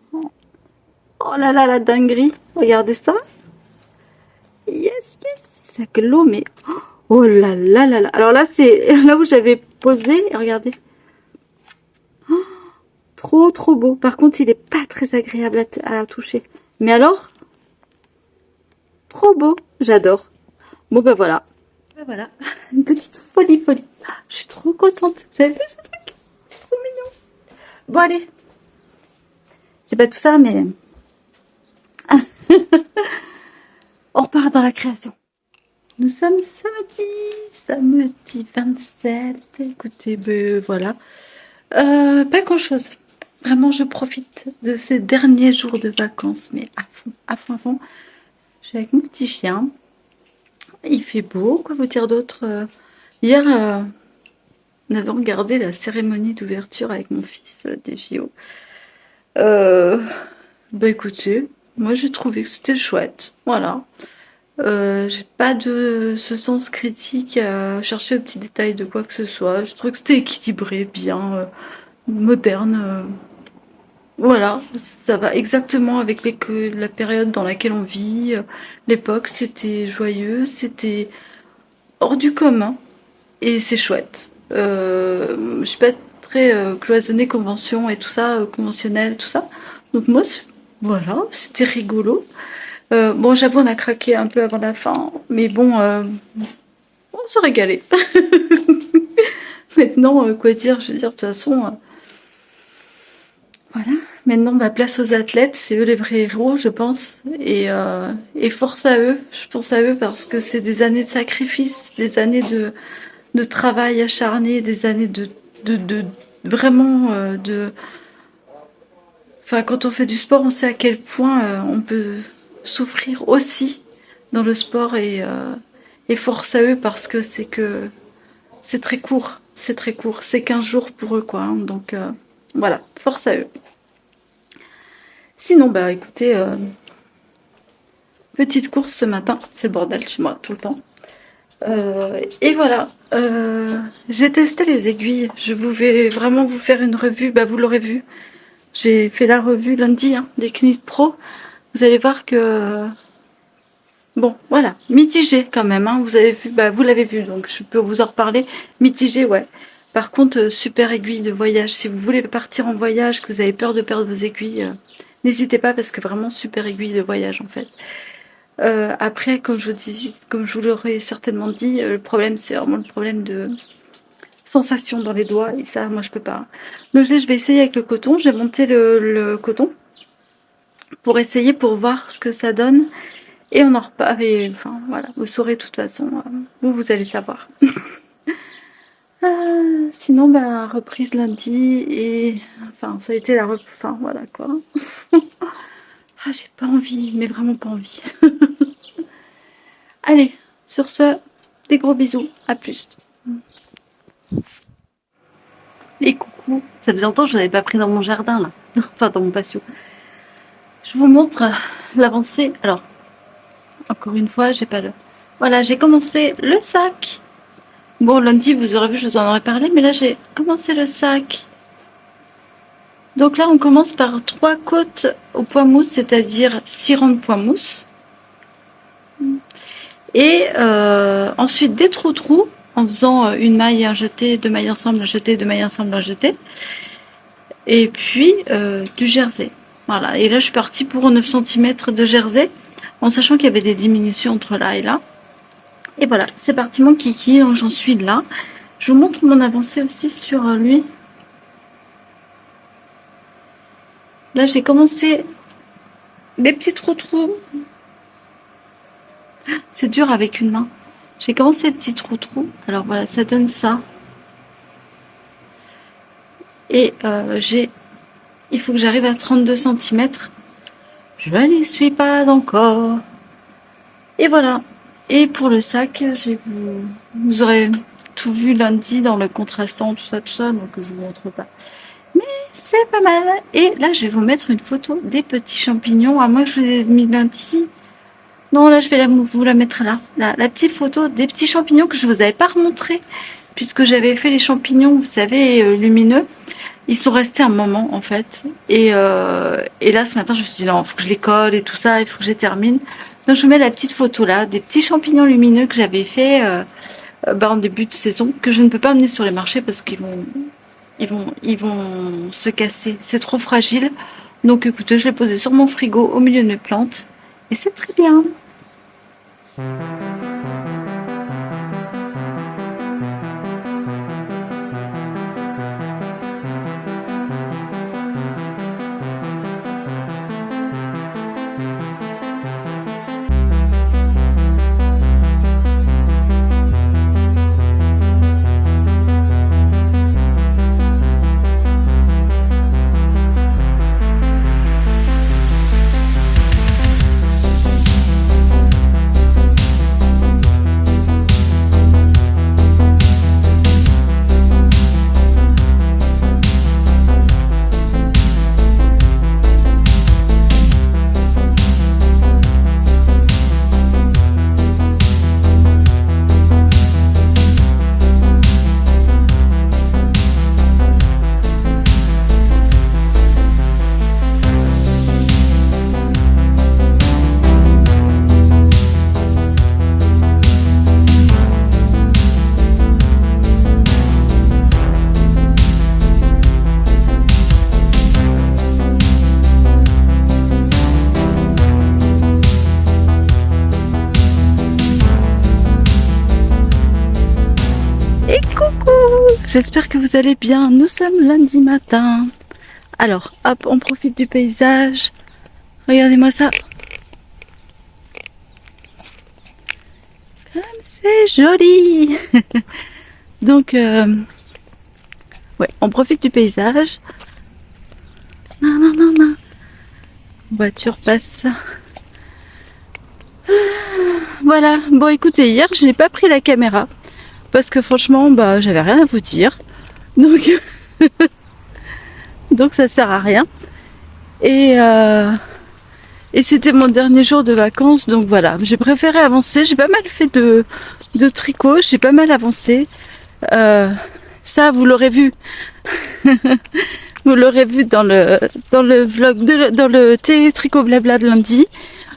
Oh là là, la dinguerie. Regardez ça. Yes, yes. Ça glow, mais... Oh là là là là. Alors là, c'est là où j'avais posé. Regardez. Oh, trop trop beau. Par contre, il est pas très agréable à toucher. Mais alors, trop beau. J'adore. Bon, ben voilà. Ben voilà. Une petite folie folie. Je suis trop contente. Vous avez vu ce truc? C'est trop mignon. Bon, allez. C'est pas tout ça, mais... On repart dans la création. Nous sommes samedi 27. Écoutez, ben voilà. Pas grand chose. Vraiment, je profite de ces derniers jours de vacances, mais à fond, à fond, à fond. Je suis avec mon petit chien. Il fait beau, quoi vous dire d'autre. Hier, on avait regardé la cérémonie d'ouverture avec mon fils des JO. Bah écoutez, moi j'ai trouvé que c'était chouette, voilà. J'ai pas de ce sens critique à chercher aux petits détails de quoi que ce soit. Je trouve que c'était équilibré, bien, moderne. Voilà, ça va exactement avec la période dans laquelle on vit. L'époque, c'était joyeux, c'était hors du commun et c'est chouette. Je suis pas très cloisonnée convention et tout ça, conventionnel, tout ça. Donc moi, voilà, c'était rigolo. Bon, j'avoue, on a craqué un peu avant la fin, mais bon, on se régalait. Maintenant, quoi dire, je veux dire, de toute façon, Voilà, maintenant bah, place aux athlètes, c'est eux les vrais héros je pense, et force à eux, je pense à eux parce que c'est des années de sacrifice, des années de travail acharné, des années de vraiment Enfin quand on fait du sport on sait à quel point on peut souffrir aussi dans le sport et force à eux parce que c'est très court, c'est 15 jours pour eux quoi, hein, donc voilà, force à eux. Sinon, bah écoutez, petite course ce matin, c'est le bordel chez moi tout le temps. Et voilà, j'ai testé les aiguilles, je vais vraiment vous faire une revue, bah vous l'aurez vu. J'ai fait la revue lundi hein, des Knit Pro, vous allez voir que... Bon, voilà, mitigé quand même, hein, vous avez vu, bah vous l'avez vu, donc je peux vous en reparler. Mitigé, ouais. Par contre, super aiguille de voyage, si vous voulez partir en voyage, que vous avez peur de perdre vos aiguilles... N'hésitez pas parce que vraiment super aiguille de voyage en fait. Après, comme je vous l'aurais certainement dit, le problème c'est vraiment le problème de sensation dans les doigts et ça moi je peux pas. Donc je vais essayer avec le coton, j'ai monté le coton pour essayer pour voir ce que ça donne et on en repart et enfin voilà, vous saurez de toute façon, vous allez savoir. Sinon bah reprise lundi et enfin ça a été la enfin voilà quoi. Ah, j'ai pas envie, mais vraiment pas envie. Allez, sur ce, des gros bisous, à plus. Et coucou, ça faisait longtemps que je vous avais pas pris dans mon jardin là, enfin dans mon patio. Je vous montre l'avancée. Alors, encore une fois, j'ai pas le... Voilà, j'ai commencé le sac. Bon, lundi, vous aurez vu, je vous en aurais parlé, mais là j'ai commencé le sac. Donc là, on commence par 3 côtes au point mousse, c'est-à-dire 6 rangs de point mousse. Et ensuite des trous-trous en faisant une maille, un jeté, 2 mailles ensemble, un jeté, 2 mailles ensemble, un jeté. Et puis du jersey. Voilà, et là je suis partie pour 9 cm de jersey, en sachant qu'il y avait des diminutions entre là et là. Et voilà, c'est parti mon kiki, donc j'en suis là. Je vous montre mon avancée aussi sur lui. Là j'ai commencé des petits trous-trous. C'est dur avec une main. J'ai commencé des petits trous-trous. Alors voilà, ça donne ça. Et il faut que j'arrive à 32 cm. Je n'y suis pas encore. Et voilà. Et pour le sac, vous aurez tout vu lundi dans le contrastant, tout ça, donc je vous montre pas. Mais c'est pas mal. Et là, je vais vous mettre une photo des petits champignons. À moins que je vous ai mis lundi. Non, là, je vais vous la mettre là. La petite photo des petits champignons que je vous avais pas remontré. Puisque j'avais fait les champignons, vous savez, lumineux. Ils sont restés un moment, en fait. Et là, ce matin, je me suis dit, non, il faut que je les colle et tout ça. Il faut que je les termine. Donc, je vous mets la petite photo là. Des petits champignons lumineux que j'avais fait en début de saison. Que je ne peux pas amener sur les marchés parce qu'ils vont se casser. C'est trop fragile. Donc, écoutez, je l'ai posé sur mon frigo au milieu de mes plantes. Et c'est très bien. J'espère que vous allez bien. Nous sommes lundi matin. Alors, hop, on profite du paysage. Regardez-moi ça. Comme c'est joli. Donc, ouais, on profite du paysage. Non, non, non, non. Voiture passe. Voilà. Bon, écoutez, hier, j'ai pas pris la caméra. Parce que franchement, bah, j'avais rien à vous dire. Donc, donc ça sert à rien. Et c'était mon dernier jour de vacances, donc voilà. J'ai préféré avancer. J'ai pas mal fait de tricot. J'ai pas mal avancé. Ça, vous l'aurez vu. Vous l'aurez vu dans le vlog, dans le thé tricot blabla de lundi.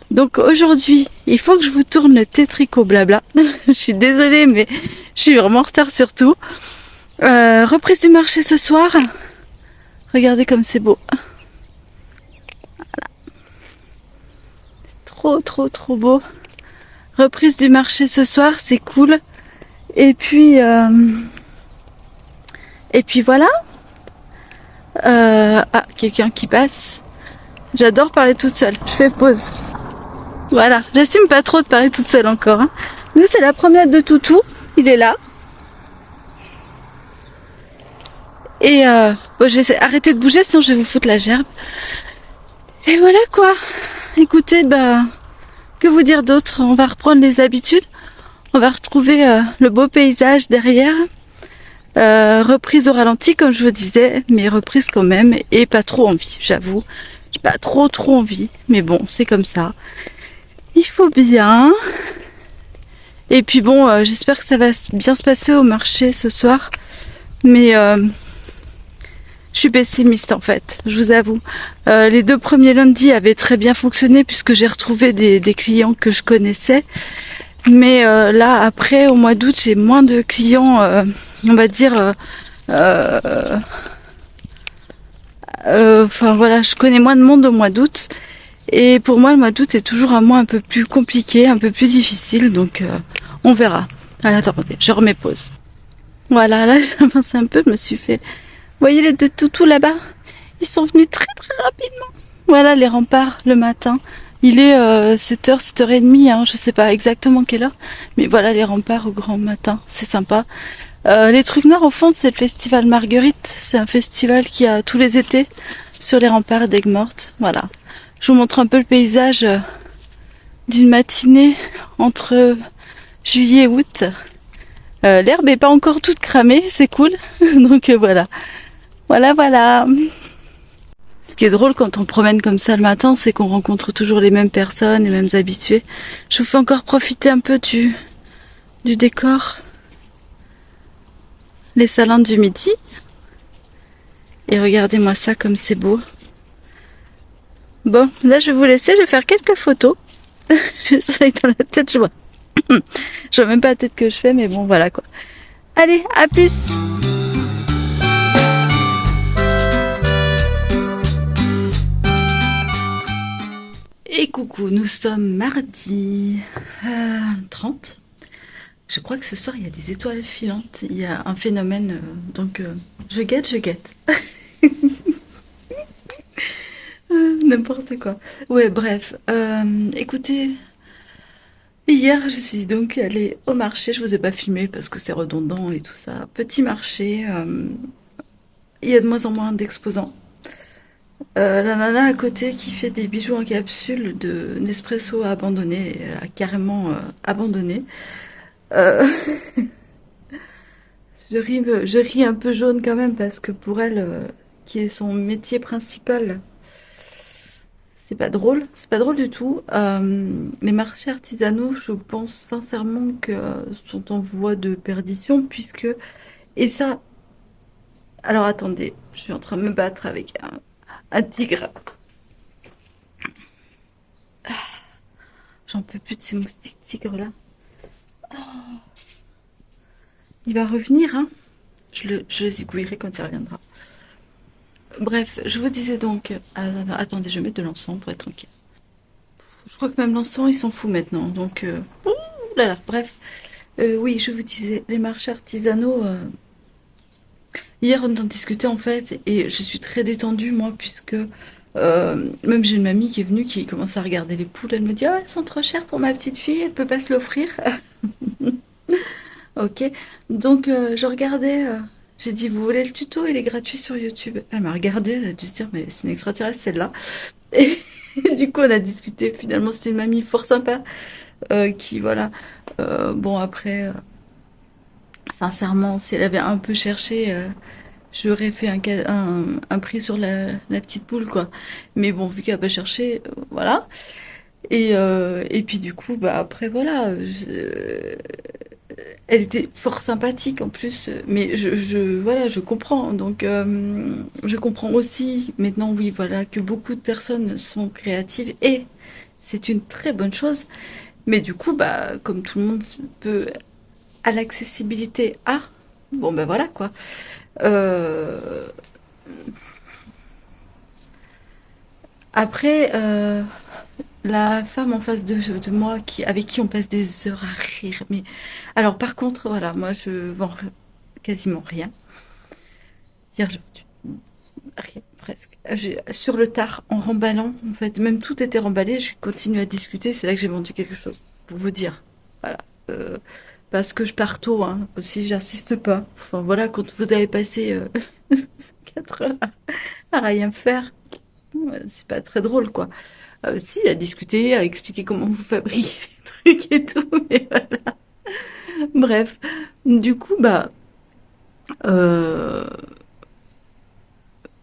Donc aujourd'hui, il faut que je vous tourne le thé tricot blabla. Je suis désolée, mais je suis vraiment en retard sur tout. Reprise du marché ce soir. Regardez comme c'est beau. Voilà. C'est trop, trop, trop beau. Reprise du marché ce soir, c'est cool. Et puis voilà. Ah, quelqu'un qui passe. J'adore parler toute seule. Je fais pause. Voilà. J'assume pas trop de parler toute seule encore. Hein. Nous, c'est la promenade de Toutou. Il est là. Et bon, je vais arrêter de bouger, sinon je vais vous foutre la gerbe. Et voilà quoi. Écoutez, bah, que vous dire d'autre? On va reprendre les habitudes. On va retrouver le beau paysage derrière. Reprise au ralenti comme je vous disais, mais reprise quand même et pas trop envie, j'avoue. J'ai pas trop envie, mais bon, c'est comme ça. Il faut bien. Et puis bon, j'espère que ça va bien se passer au marché ce soir. Mais je suis pessimiste en fait, je vous avoue. Les 2 premiers lundis avaient très bien fonctionné puisque j'ai retrouvé des clients que je connaissais. Mais là, après, au mois d'août, j'ai moins de clients, on va dire... Enfin voilà, je connais moins de monde au mois d'août. Et pour moi, le mois d'août est toujours un mois un peu plus compliqué, un peu plus difficile. Donc, on verra. Allez, attendez, je remets pause. Voilà, là, j'avance un peu, je me suis fait... Vous voyez les 2 toutous là-bas? Ils sont venus très rapidement. Voilà les remparts le matin. Il est 7h, 7h30, hein, je sais pas exactement quelle heure. Mais voilà les remparts au grand matin, c'est sympa. Les trucs noirs au fond, c'est le festival Marguerite. C'est un festival qui a tous les étés sur les remparts d'Aigues-Mortes. Voilà. Je vous montre un peu le paysage d'une matinée entre juillet et août. L'herbe est pas encore toute cramée, c'est cool. Donc voilà. Voilà. Ce qui est drôle quand on promène comme ça le matin, c'est qu'on rencontre toujours les mêmes personnes, les mêmes habitués. Je vous fais encore profiter un peu du décor. Les salins du midi. Et regardez-moi ça comme c'est beau. Bon, là je vais vous laisser, je vais faire quelques photos. J'ai le soleil dans la tête, je vois. Je vois même pas la tête que je fais, mais bon voilà quoi. Allez, à plus! Et coucou, nous sommes mardi 30. Je crois que ce soir il y a des étoiles filantes, il y a un phénomène, donc je guette. N'importe quoi. Ouais, bref, écoutez, hier je suis donc allée au marché, je vous ai pas filmé parce que c'est redondant et tout ça. Petit marché, il y a de moins en moins d'exposants. La nana à côté qui fait des bijoux en capsule de Nespresso a abandonné, elle a carrément abandonné. Je ris un peu jaune quand même parce que pour elle, qui est son métier principal, c'est pas drôle du tout. Les marchés artisanaux, je pense sincèrement que sont en voie de perdition puisque, et ça, alors attendez, je suis en train de me battre avec un tigre. J'en peux plus de ces moustiques tigres là. Il va revenir, hein. Je le zigouillerai quand il reviendra. Bref, je vous disais donc... attendez, je vais mettre de l'encens pour être tranquille. Je crois que même l'encens, il s'en fout maintenant. Donc, ouh là là, bref. Oui, je vous disais, les marchés artisanaux... Hier, on en discutait en fait, et je suis très détendue moi, puisque même j'ai une mamie qui est venue, qui commence à regarder les poules. Elle me dit: «Ah, elles sont trop chères pour ma petite fille, elle peut pas se l'offrir.» Ok, donc je regardais, j'ai dit: «Vous voulez le tuto? Il est gratuit sur YouTube.» Elle m'a regardé, elle a dû se dire: «Mais c'est une extraterrestre celle-là.» Et du coup, on a discuté. Finalement, c'est une mamie fort sympa, qui, voilà. Bon, après, sincèrement, si elle avait un peu cherché, j'aurais fait un prix sur la petite poule, quoi. Mais bon, vu qu'elle a pas cherché, voilà. Et puis du coup, bah après, voilà. Elle était fort sympathique en plus, mais voilà, je comprends. Donc, je comprends aussi maintenant, oui, voilà, que beaucoup de personnes sont créatives et c'est une très bonne chose. Mais du coup, bah, comme tout le monde peut, à l'accessibilité à, bon, ben voilà quoi. Euh, Après, la femme en face de moi, avec qui on passe des heures à rire. Mais alors, par contre, voilà, moi, je vends quasiment rien. Hier, rien, presque. Sur le tard, en remballant, en fait, même tout était remballé, je continue à discuter, c'est là que j'ai vendu quelque chose, pour vous dire. Voilà. Euh, Parce que je pars tôt, hein, aussi, j'insiste pas. Enfin, voilà, quand vous avez passé 4 heures à rien faire, c'est pas très drôle, quoi. Si, à discuter, à expliquer comment vous fabriquez les trucs et tout, mais voilà. Bref. Du coup, bah, euh,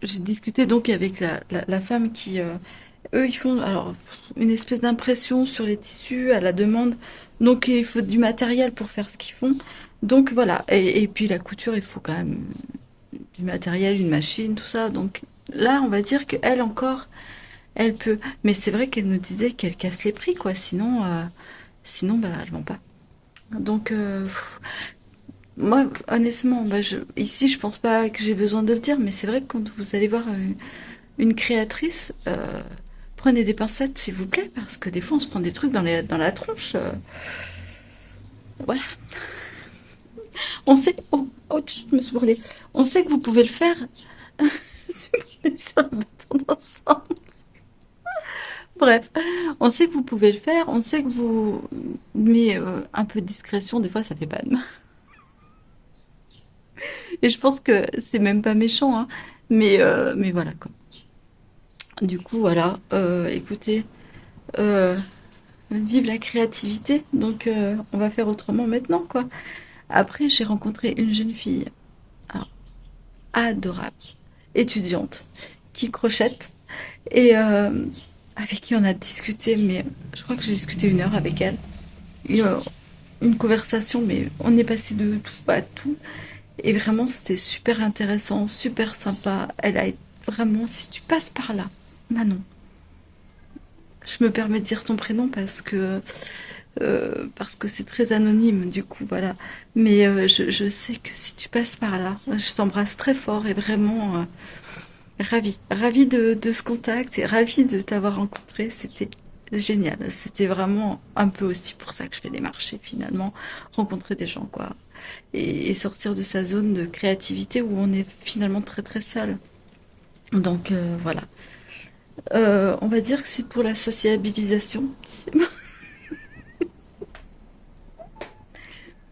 j'ai discuté donc avec la femme qui, eux, ils font alors une espèce d'impression sur les tissus à la demande. Donc, il faut du matériel pour faire ce qu'ils font. Donc, voilà. Et puis, la couture, il faut quand même du matériel, une machine, tout ça. Donc, là, on va dire qu'elle encore, elle peut. Mais c'est vrai qu'elle nous disait qu'elle casse les prix, quoi. Sinon, bah, elle vend pas. Donc, moi, honnêtement, bah, ici, je pense pas que j'ai besoin de le dire, mais c'est vrai que quand vous allez voir une créatrice, prenez des pincettes, s'il vous plaît, parce que des fois, on se prend des trucs dans la tronche. Voilà. On sait. Oh, ouch, je me suis brûlée. On sait que vous pouvez le faire. Je me suis brûlée sur le bâton d'ensemble. Bref, on sait que vous pouvez le faire. On sait que vous. Mais un peu de discrétion, des fois, ça fait pas de mal. Et je pense que c'est même pas méchant, hein. Mais voilà, quoi. Du coup, voilà. Écoutez. euh, Vive la créativité, donc on va faire autrement maintenant, quoi. Après, j'ai rencontré une jeune fille, alors, adorable, étudiante, qui crochète, et avec qui on a discuté, mais je crois que j'ai discuté 1 heure avec elle. Et, une conversation, mais on est passé de tout à tout, et vraiment, c'était super intéressant, super sympa. Elle a été vraiment, si tu passes par là, Manon, je me permets de dire ton prénom parce que c'est très anonyme, du coup, voilà. Mais je sais que si tu passes par là, je t'embrasse très fort et vraiment ravie de ce contact et ravie de t'avoir rencontré. C'était génial. C'était vraiment un peu aussi pour ça que je fais des marchés finalement, rencontrer des gens, quoi. Et sortir de sa zone de créativité où on est finalement très très seul. Donc voilà. On va dire que c'est pour la sociabilisation.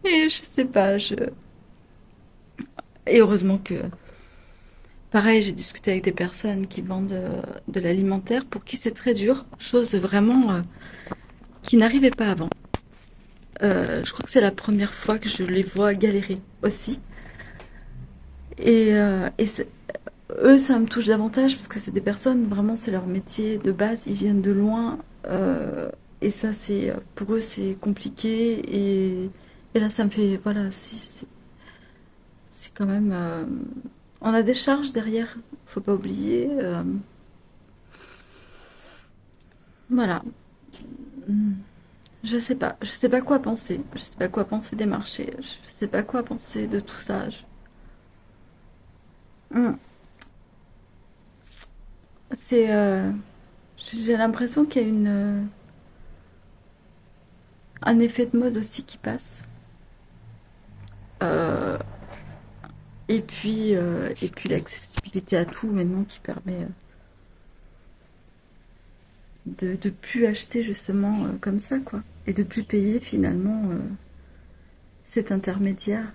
Et je sais pas, et heureusement que, pareil, j'ai discuté avec des personnes qui vendent de l'alimentaire pour qui c'est très dur, chose vraiment qui n'arrivait pas avant. Je crois que c'est la première fois que je les vois galérer aussi. Eux, ça me touche davantage parce que c'est des personnes, vraiment, c'est leur métier de base, ils viennent de loin. Et ça, pour eux, c'est compliqué. Et là, ça me fait, voilà, c'est quand même. On a des charges derrière, faut pas oublier. Voilà. Hmm. Je sais pas quoi penser. Je sais pas quoi penser des marchés. Je sais pas quoi penser de tout ça. Hmm. C'est, j'ai l'impression qu'il y a un effet de mode aussi qui passe. Euh, Et puis l'accessibilité à tout maintenant qui permet de plus acheter justement comme ça, quoi. Et de plus payer finalement cet intermédiaire.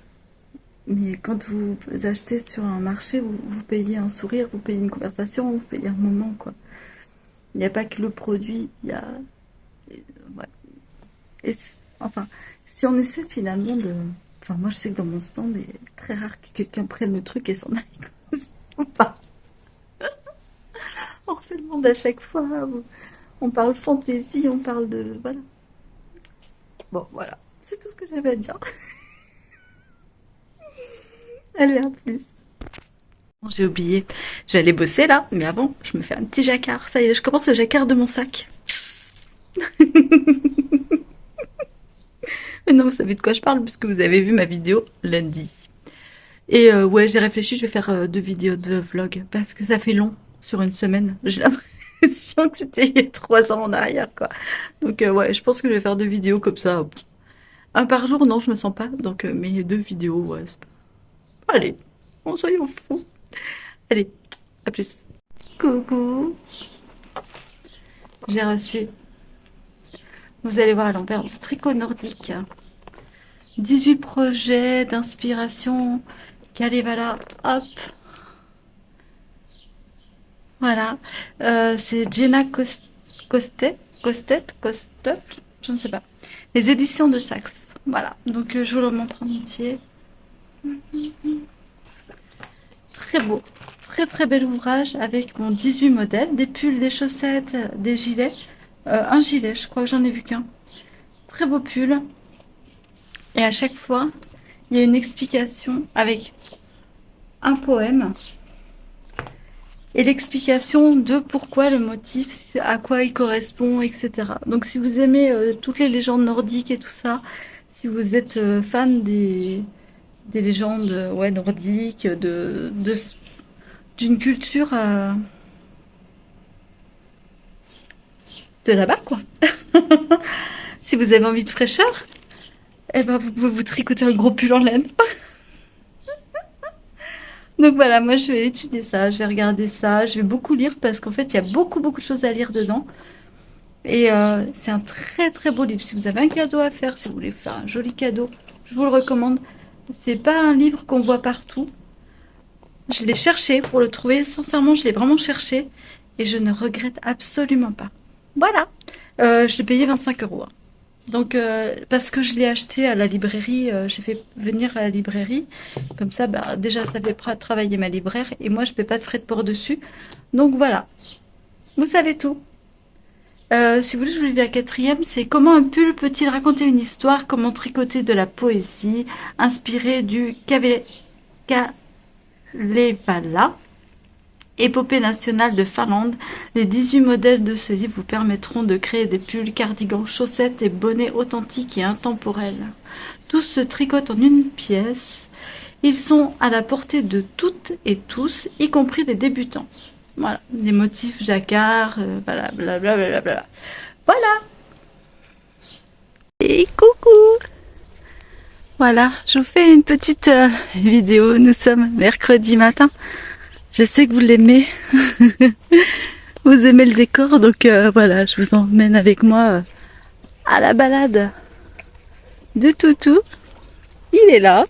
Mais quand vous achetez sur un marché, vous payez un sourire, vous payez une conversation, vous payez un moment, quoi. Il n'y a pas que le produit, il y a... Ouais. Et enfin, si on essaie finalement de... Enfin, moi je sais que dans mon stand, il est très rare que quelqu'un prenne le truc et s'en aille. Ou pas. On refait le monde à chaque fois. On parle fantaisie, on parle de... Voilà. Bon, voilà. C'est tout ce que j'avais à dire. Allez, à plus. Bon, j'ai oublié. Je vais aller bosser là, mais avant, je me fais un petit jacquard. Ça y est, je commence le jacquard de mon sac. Mais non, vous savez de quoi je parle, puisque vous avez vu ma vidéo lundi. Et ouais, j'ai réfléchi, je vais faire 2 vidéos de vlog, parce que ça fait long sur une semaine. J'ai l'impression que c'était il y a 3 ans en arrière, quoi. Donc ouais, je pense que je vais faire 2 vidéos comme ça. Un par jour, non, je me sens pas. Donc, mais 2 vidéos, ouais, c'est pas... Allez, on soyons fous. Allez, à plus. Coucou. J'ai reçu. Vous allez voir à l'envers du tricot nordique. 18 projets d'inspiration. Kalevala, hop. Voilà. C'est Jenna Kostet, je ne sais pas. Les éditions de Saxe. Voilà. Donc je vous le montre en entier. Très beau. Très très bel ouvrage avec mon 18 modèles. Des pulls, des chaussettes, des gilets. Un gilet, je crois que j'en ai vu qu'un. Très beau pull. Et à chaque fois, il y a une explication avec un poème. Et l'explication de pourquoi le motif, à quoi il correspond, etc. Donc si vous aimez toutes les légendes nordiques et tout ça, si vous êtes fan des légendes ouais, nordiques, d'une culture de là-bas, quoi. Si vous avez envie de fraîcheur, eh ben vous pouvez vous tricoter un gros pull en laine. Donc voilà, moi je vais étudier ça, je vais regarder ça, je vais beaucoup lire parce qu'en fait il y a beaucoup de choses à lire dedans. Et c'est un très très beau livre. Si vous avez un cadeau à faire, si vous voulez faire un joli cadeau, je vous le recommande. C'est pas un livre qu'on voit partout. Je l'ai cherché pour le trouver, sincèrement je l'ai vraiment cherché et je ne regrette absolument pas. Voilà, je l'ai payé 25 €. Hein. Donc, parce que je l'ai acheté à la librairie, j'ai fait venir à la librairie. Comme ça, bah, déjà, ça fait travailler ma libraire. Et moi, je ne paie pas de frais de port dessus. Donc, voilà. Vous savez tout. Si vous voulez, je vous lis la 4e. C'est comment un pull peut-il raconter une histoire? Comment tricoter de la poésie inspirée du Kalevala. Épopée nationale de Finlande, les 18 modèles de ce livre vous permettront de créer des pulls, cardigans, chaussettes et bonnets authentiques et intemporels. Tous se tricotent en une pièce. Ils sont à la portée de toutes et tous, y compris des débutants. Voilà, des motifs jacquard, voilà, blablabla. Voilà. Et coucou. Voilà, je vous fais une petite vidéo. Nous sommes mercredi matin. Je sais que vous l'aimez, vous aimez le décor, donc voilà, je vous emmène avec moi à la balade de Toutou. Il est là,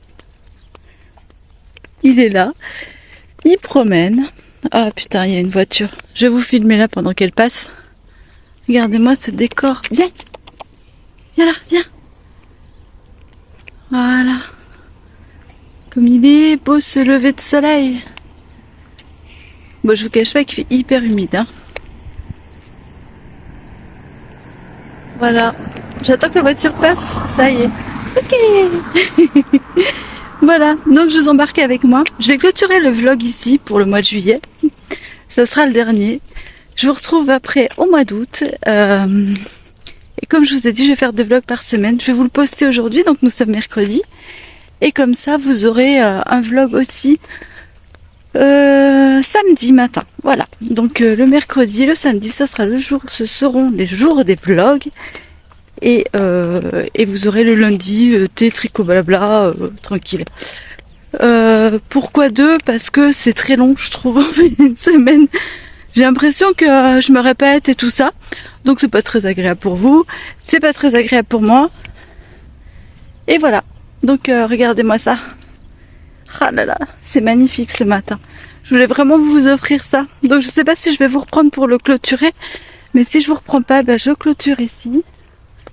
il promène. Ah putain, il y a une voiture. Je vais vous filmer là pendant qu'elle passe. Regardez-moi ce décor. Viens, viens là, viens. Voilà. Comme il est beau ce lever de soleil. Bon, je vous cache pas qu'il fait hyper humide. Hein. Voilà. J'attends que la voiture passe. Ça y est. Ok. Voilà. Donc, je vous embarque avec moi. Je vais clôturer le vlog ici pour le mois de juillet. Ça sera le dernier. Je vous retrouve après au mois d'août. Et comme je vous ai dit, je vais faire 2 vlogs par semaine. Je vais vous le poster aujourd'hui. Donc, nous sommes mercredi. Et comme ça, vous aurez un vlog aussi samedi matin. Voilà. Donc le mercredi, le samedi, ça sera le jour, ce seront les jours des vlogs. Et vous aurez le lundi thé, tricot, blabla, tranquille. Pourquoi 2? Parce que c'est très long, je trouve, une semaine. J'ai l'impression que je me répète et tout ça. Donc c'est pas très agréable pour vous. C'est pas très agréable pour moi. Et voilà. Donc regardez-moi ça. Ah là là, c'est magnifique ce matin. Je voulais vraiment vous offrir ça. Donc je sais pas si je vais vous reprendre pour le clôturer. Mais si je vous reprends pas, ben, je clôture ici.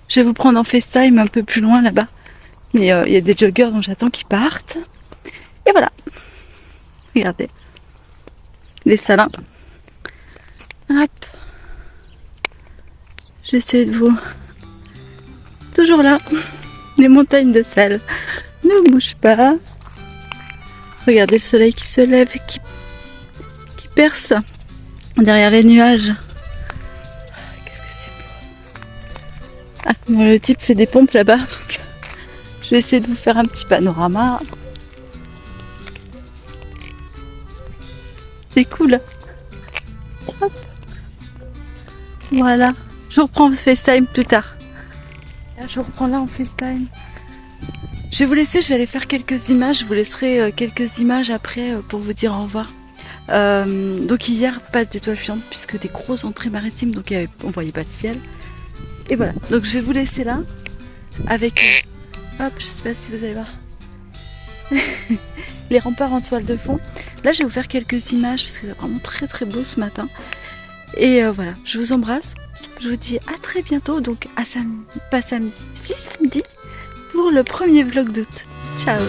Je vais vous prendre en FaceTime un peu plus loin là-bas. Mais il y a des joggers dont j'attends qu'ils partent. Et voilà. Regardez. Les salins. Hop. J'essaie de vous... Toujours là. Les montagnes de sel. Ne bouge pas. Regardez le soleil qui se lève et qui perce derrière les nuages. Qu'est-ce que c'est beau. Ah, bon, le type fait des pompes là-bas. Donc je vais essayer de vous faire un petit panorama. C'est cool. Hop. Voilà. Je vous reprends FaceTime plus tard. Là, je vous reprends là en FaceTime. Je vais vous laisser, je vais aller faire quelques images. Je vous laisserai quelques images après pour vous dire au revoir. Donc hier, pas d'étoiles filantes puisque des grosses entrées maritimes, donc on voyait pas le ciel. Et voilà. Donc je vais vous laisser là avec... hop, je sais pas si vous allez voir. Les remparts en toile de fond. Là, je vais vous faire quelques images parce que c'est vraiment très très beau ce matin. Et voilà, je vous embrasse. Je vous dis à très bientôt, donc à samedi, pas samedi, si samedi, pour le premier vlog d'août. Ciao!